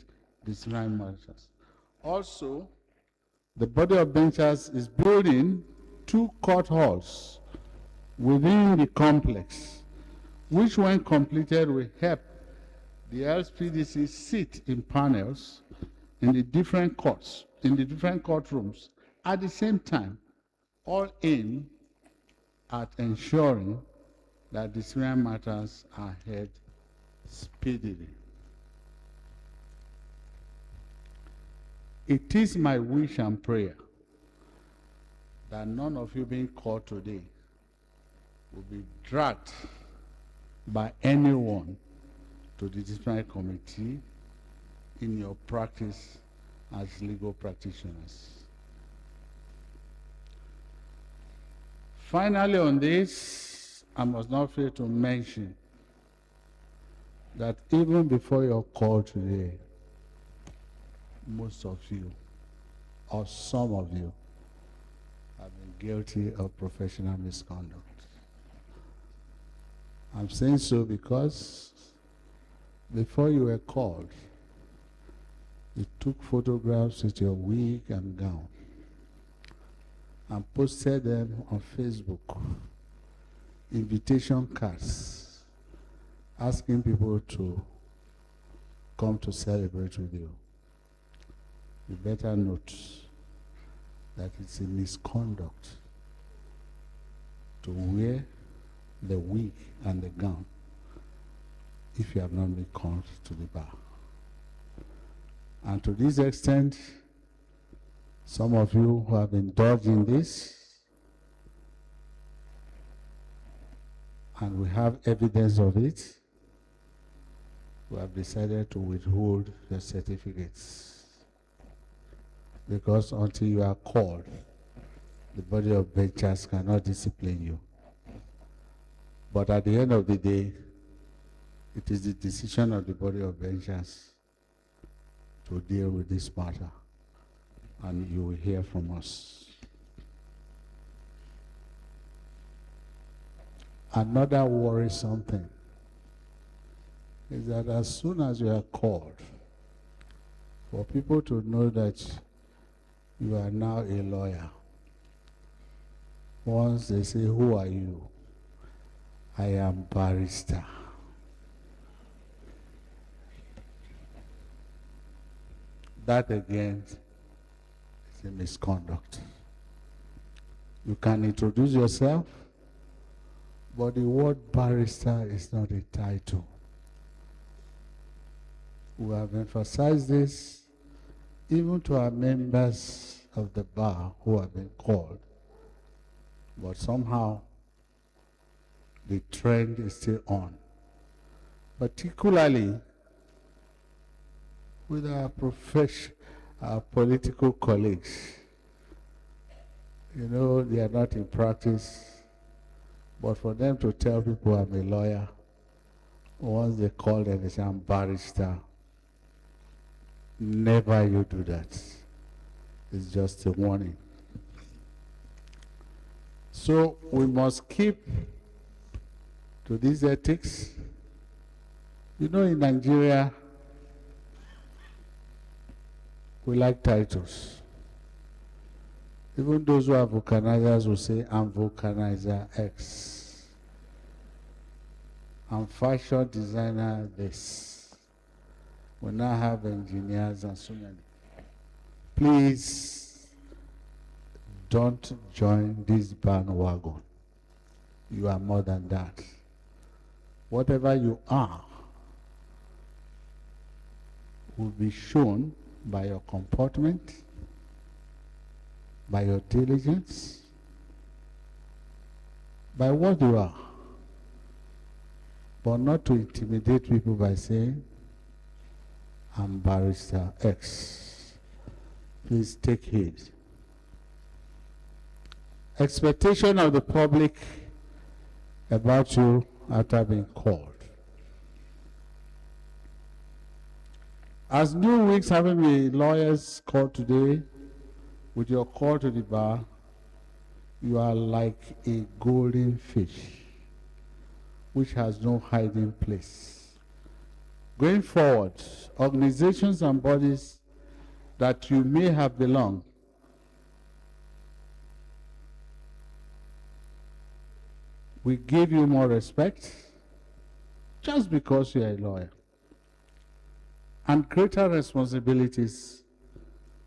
D: disciplinary matters. Also, the body of benchers is building 2 court halls within the complex, which when completed will help the LPDC sit in panels in the different courts, in the different courtrooms at the same time, all aimed at ensuring that disciplinary matters are heard speedily. It is my wish and prayer that none of you being called today will be dragged by anyone to the disciplinary committee in your practice as legal practitioners. Finally, on this, I must not fail to mention that even before your call today, most of you, or some of you, have been guilty of professional misconduct. I'm saying so because before you were called, you took photographs with your wig and gown and posted them on Facebook, invitation cards, asking people to come to celebrate with you. You better note that it's a misconduct to wear the wig and the gown if you have not been called to the bar. And to this extent, some of you who have indulged in this, and we have evidence of it, we have decided to withhold your certificates. Because until you are called, the body of benchers cannot discipline you. But at the end of the day, it is the decision of the body of benchers to deal with this matter, and you will hear from us. Another worrisome thing is that as soon as you are called, for people to know that you are now a lawyer, once they say, "Who are you?" "I am barrister." That again is a misconduct. You can introduce yourself, but the word barrister is not a title. We have emphasized this even to our members of the bar who have been called, but somehow the trend is still on. Particularly with our our political colleagues. You know, they are not in practice, but for them to tell people I'm a lawyer, once they call them, they say I'm barrister. Never you do that. It's just a warning. So we must keep to these ethics. You know, in Nigeria, we like titles. Even those who are vulcanizers will say, I'm vulcanizer X. I'm fashion designer this. We now have engineers and so many. Please don't join this bandwagon. You are more than that. Whatever you are will be shown by your comportment, by your diligence, by what you are. But not to intimidate people by saying, I'm barrister X. Please take heed. Expectation of the public about you after being called. As new weeks having the lawyers called today, with your call to the bar, you are like a golden fish which has no hiding place. Going forward, organizations and bodies that you may have belonged we give you more respect just because you are a lawyer. And greater responsibilities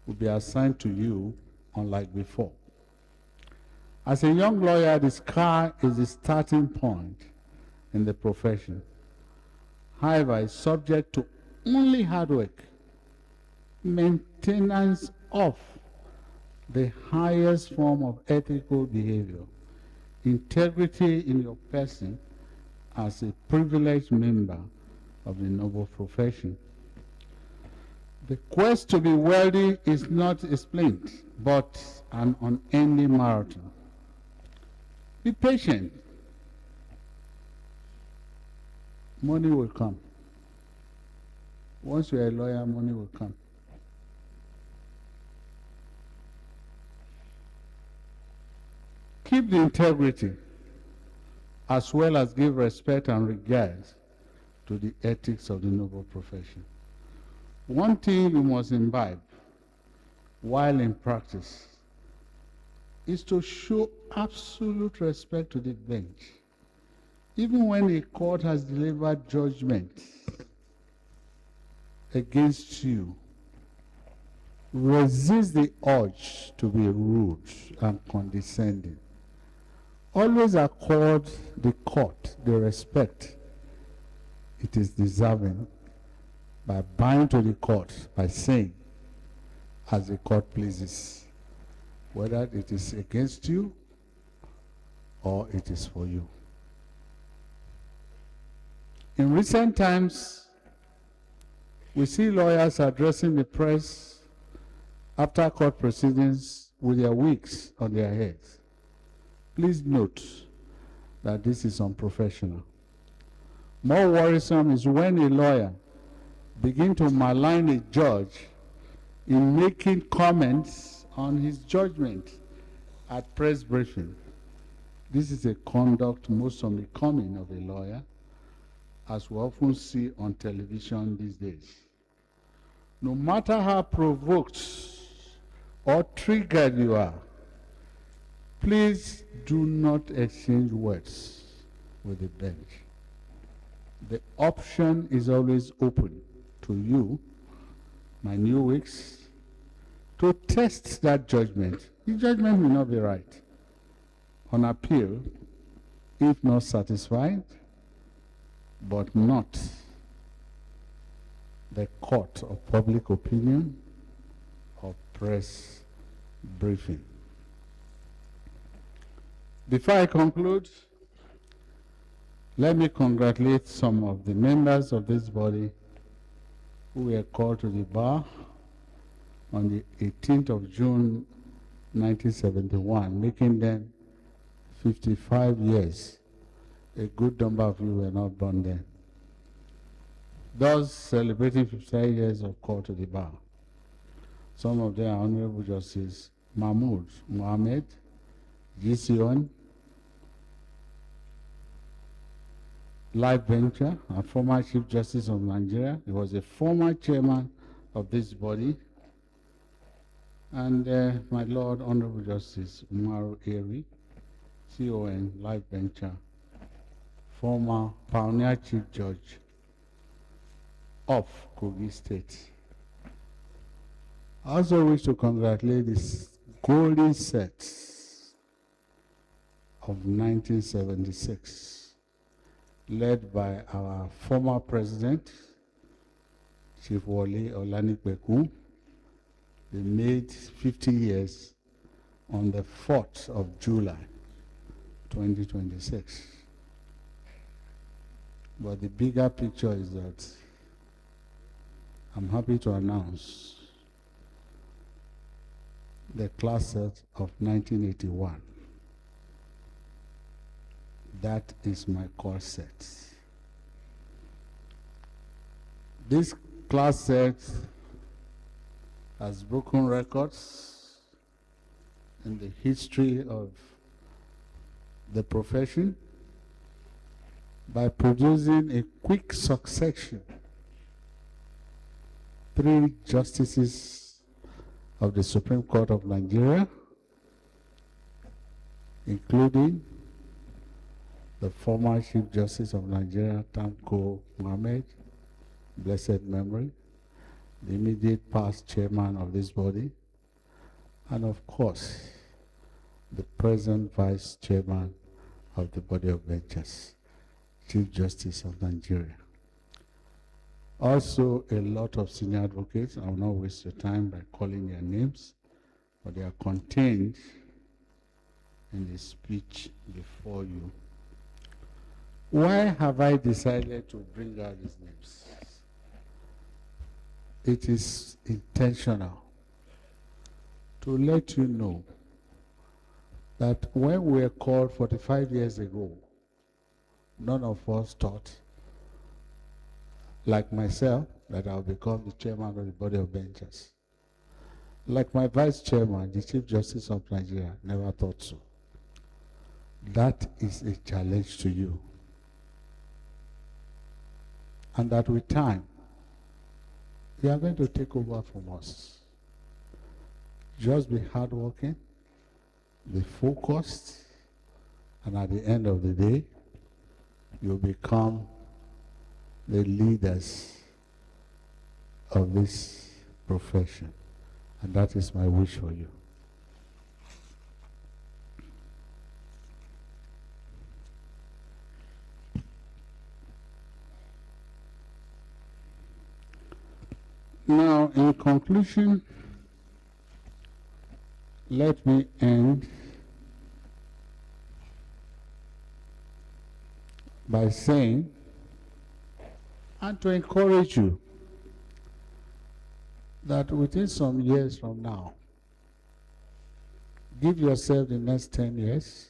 D: will be assigned to you unlike before. As a young lawyer, the sky is the starting point in the profession. However, it's subject to only hard work, maintenance of the highest form of ethical behavior, integrity in your person as a privileged member of the noble profession. The quest to be wealthy is not a sprint, but an unending marathon. Be patient. Money will come. Once you're a lawyer, money will come. Keep the integrity as well as give respect and regard to the ethics of the noble profession. One thing you must imbibe while in practice is to show absolute respect to the bench. Even when a court has delivered judgment against you, resist the urge to be rude and condescending. Always accord the court the respect it is deserving by bowing to the court, by saying, as the court pleases, whether it is against you or it is for you. In recent times, we see lawyers addressing the press after court proceedings with their wigs on their heads. Please note that this is unprofessional. More worrisome is when a lawyer begins to malign a judge in making comments on his judgment at press briefing. This is a conduct most unbecoming of a lawyer, as we often see on television these days. No matter how provoked or triggered you are, please do not exchange words with the bench. The option is always open to you, my new weeks, to test that judgment. The judgment may not be right. On appeal, if not satisfied, but not the court of public opinion or press briefing. Before I conclude, let me congratulate some of the members of this body who were called to the bar on the 18th of June 1971, making them 55 years. A good number of you were not born then. Thus, celebrating 55 years of call to the bar. Some of them are Honorable Justice Mahmood Mohammed, Gision, Life Venture, a former Chief Justice of Nigeria. He was a former chairman of this body. And my Lord, Honorable Justice Umaru Eri, CON, Life Venture, former pioneer Chief Judge of Kogi State. I also wish to congratulate this golden set of 1976, led by our former president, Chief Wole Olanipekun. They made 50 years on the 4th of July, 2026. But the bigger picture is that I'm happy to announce the class set of 1981. That is my core set. This class set has broken records in the history of the profession by producing a quick succession. 3 justices of the Supreme Court of Nigeria, including the former Chief Justice of Nigeria, Tanko Mohammed, blessed memory, the immediate past chairman of this body, and of course, the present vice chairman of the body of benches, Chief Justice of Nigeria. Also, a lot of senior advocates. I will not waste your time by calling their names, but they are contained in the speech before you. Why have I decided to bring out these names? It is intentional to let you know that when we were called 45 years ago, none of us thought, like myself, that I'll become the chairman of the body of benches. Like my vice chairman, the Chief Justice of Nigeria, never thought so. That is a challenge to you. And that with time, you are going to take over from us. Just be hardworking, be focused, and at the end of the day, you'll become the leaders of this profession. And that is my wish for you. Now, in conclusion, let me end by saying, and to encourage you, that within some years from now, give yourself the next 10 years,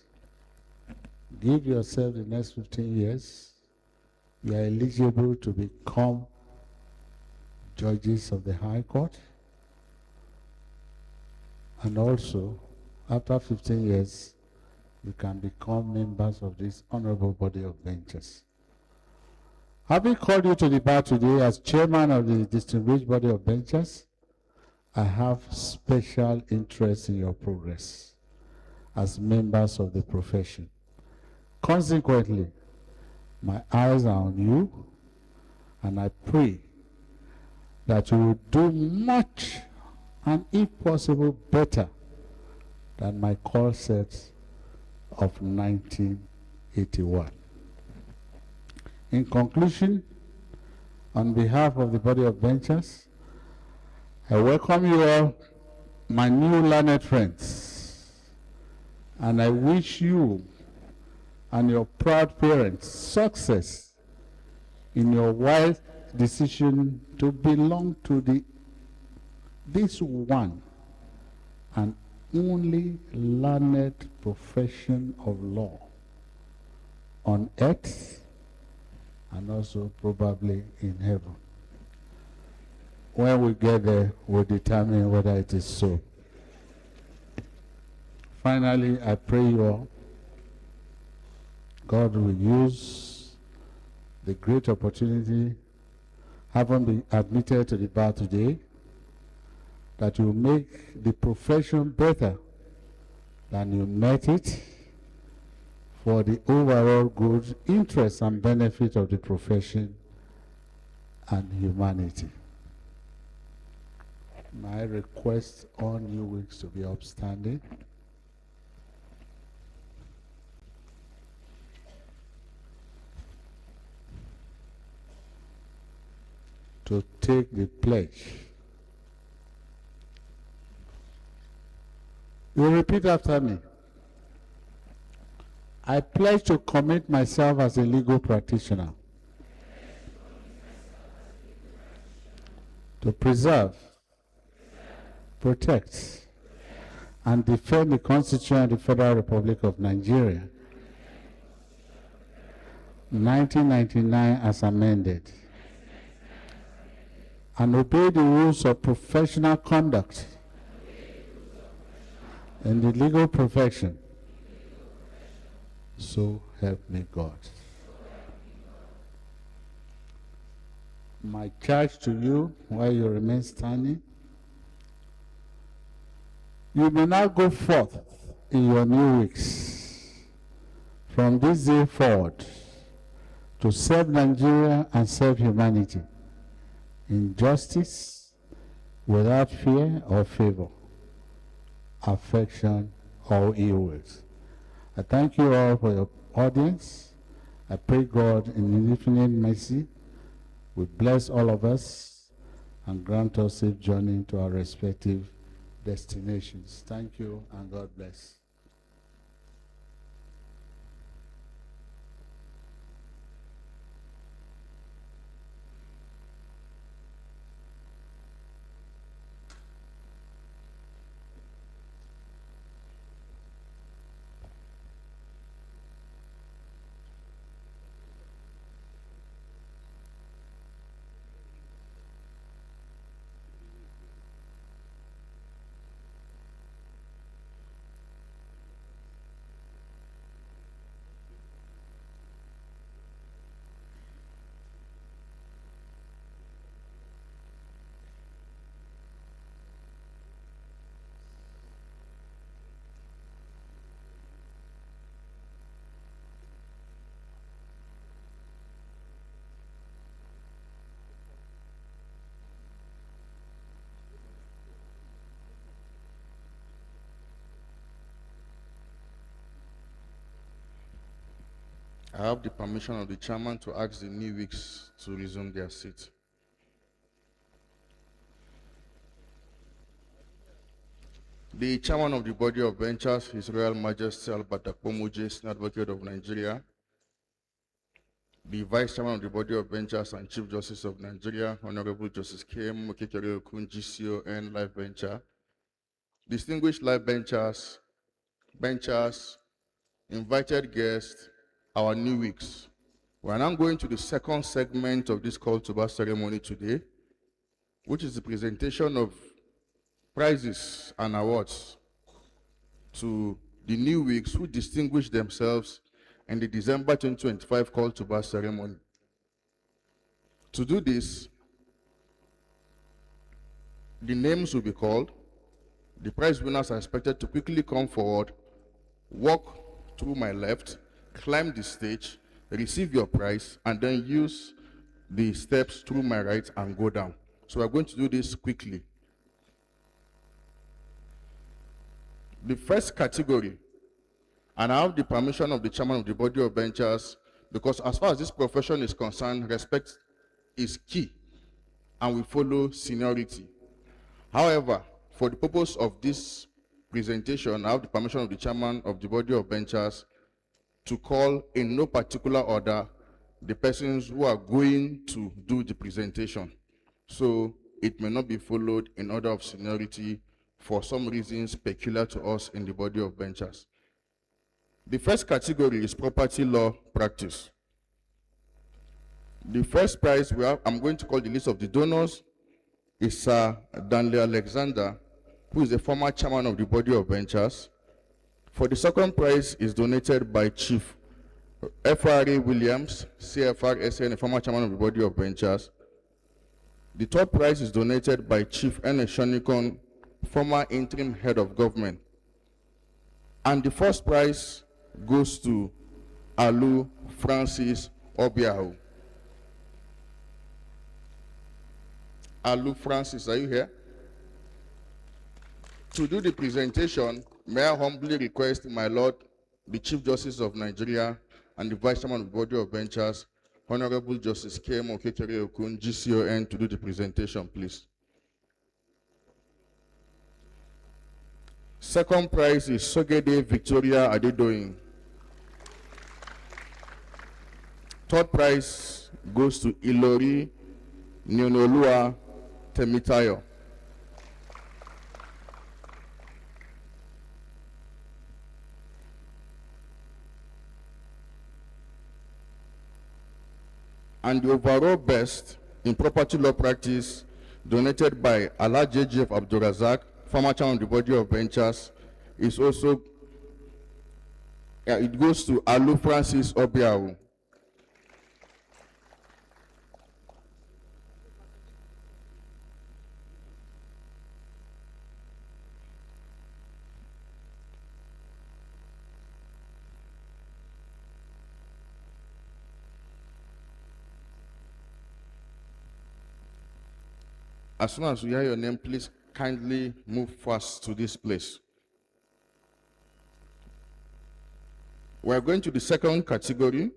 D: give yourself the next 15 years, you are eligible to become judges of the High Court, and also after 15 years you can become members of this honorable body of benches. Having called you to the bar today as chairman of the distinguished body of benches, I have special interest in your progress as members of the profession. Consequently, my eyes are on you, and I pray that you will do much, and if possible, better than my call sets of 1981. In conclusion, on behalf of the body of benches, I welcome you all, my new learned friends,
G: And I wish you and your proud parents success in your wise decision to belong to this one and only learned profession of law on earth and also probably in heaven. When we get there, we'll determine whether it is so. Finally, I pray you all, God will use the great opportunity, having been admitted to the bar today, that you make the profession better than you met it, for the overall good interest and benefit of the profession and humanity. My request all new weeks to be upstanding. To take the pledge. You repeat after me. I pledge to commit myself as a legal practitioner to preserve, protect, and defend the Constitution of the Federal Republic of Nigeria, 1999 as amended, and obey the rules of professional conduct in the legal profession. So help me God. My charge to you while you remain standing, you may now go forth in your new weeks from this day forward to serve Nigeria and serve humanity in justice, without fear or favor, affection or ill wills. I thank you all for your audience. I pray God in infinite mercy will bless all of us and grant us safe journey to our respective destinations. Thank you and God bless.
C: I have the permission of the chairman to ask the new weeks to resume their seat. The chairman of the body of benchers, His Royal Majesty Albert Akpomoje, Senior Advocate of Nigeria. The vice chairman of the body of benchers and Chief Justice of Nigeria, Honorable Justice K.M. Mokekere Okun, GCON, Life Bencher. Distinguished life benchers, invited guests, our new weeks. We are now going to the second segment of this call to bar ceremony today, which is the presentation of prizes and awards to the new weeks who distinguished themselves in the December 2025 call to bar ceremony. To do this, the names will be called. The prize winners are expected to quickly come forward, walk through my left, climb the stage, receive your prize, and then use the steps through my right and go down. So we're going to do this quickly. The first category, and I have the permission of the chairman of the body of benchers, because as far as this profession is concerned, respect is key, and we follow seniority. However, for the purpose of this presentation, I have the permission of the chairman of the body of benchers to call in no particular order the persons who are going to do the presentation. So it may not be followed in order of seniority for some reasons peculiar to us in the body of benchers. The first category is property law practice. The first prize we have, I'm going to call the list of the donors, is Sir Danley Alexander, who is a former chairman of the body of benchers. For the second prize is donated by Chief F.R.A. Williams, CFR SN, a former chairman of the body of benchers. The third prize is donated by Chief N. Shonikon, former interim head of government. And the first prize goes to Alu Francis Obiahu. Alu Francis, are you here? To do the presentation, may I humbly request my Lord, the Chief Justice of Nigeria and the Vice Chairman of the Body of Benchers, Honorable Justice K.M. Okekere Okun, GCON, to do the presentation, please. Second prize is Sogede Victoria Adedoyin. Third prize goes to Ilori Nyonolua Temitayo. And the overall best in property law practice, donated by Alhaji J.F. Abdulrazak, former chairman of the body of benchers, is also, it goes to Alu Francis Obiahu. As soon as you hear your name, please kindly move fast to this place. We are going to the second category.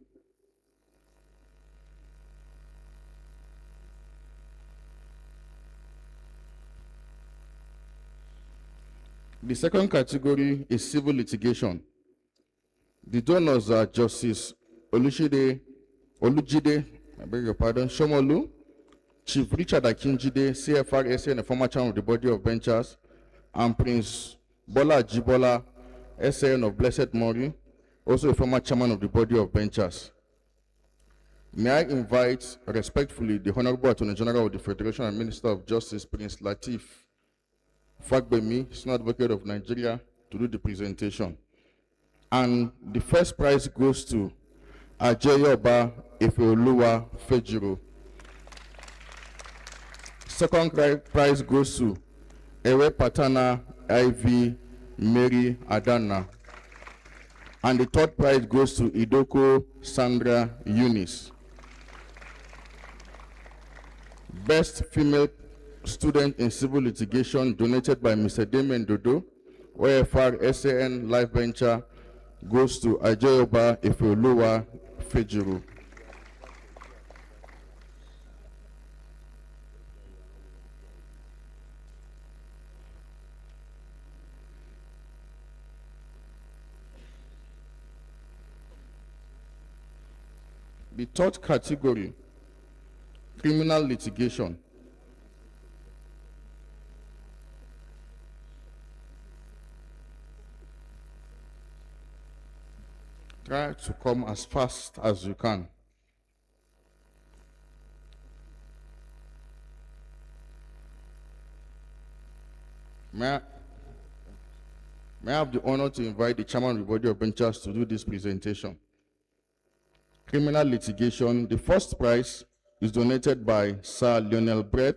C: The second category is civil litigation. The donors are Justice Olujide, I beg your pardon, Shomolu, Chief Richard Akinjide, CFR SN, a former chairman of the body of benchers, and Prince Bola Jibola, SN of Blessed Mori, also a former chairman of the body of benchers. May I invite respectfully the Honorable Attorney General of the Federation and Minister of Justice, Prince Lateef Fagbemi, Senior Advocate of Nigeria, to do the presentation. And the first prize goes to Ajayoba Efeoluwa Fejiro. Second prize goes to Ewe Patana Ivy Mary Adana. And the third prize goes to Idoko Sandra Eunice. Best female student in civil litigation, donated by Mr. Damien Dodo, OFR SAN Life Venture, goes to Ajayoba Efeoluwa Fejiro. The third category, criminal litigation. Try to come as fast as you can. May I have the honor to invite the chairman of the body of benchers to do this presentation. Criminal litigation. The first prize is donated by Sir Lionel Brett,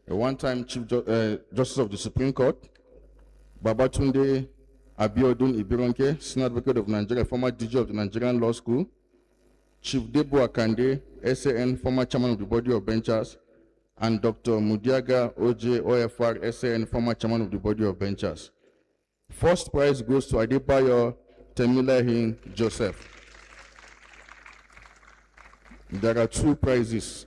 C: a one-time Chief Justice of the Supreme Court, Babatunde Abiodun Ibironke, Senior Advocate of Nigeria, former DG of the Nigerian Law School, Chief Debo Akande, SAN, former chairman of the body of benchers, and Dr. Mudiaga OJ, OFR, SAN, former chairman of the body of benchers. First prize goes to Adebayo Temilehin Joseph. There are two prizes.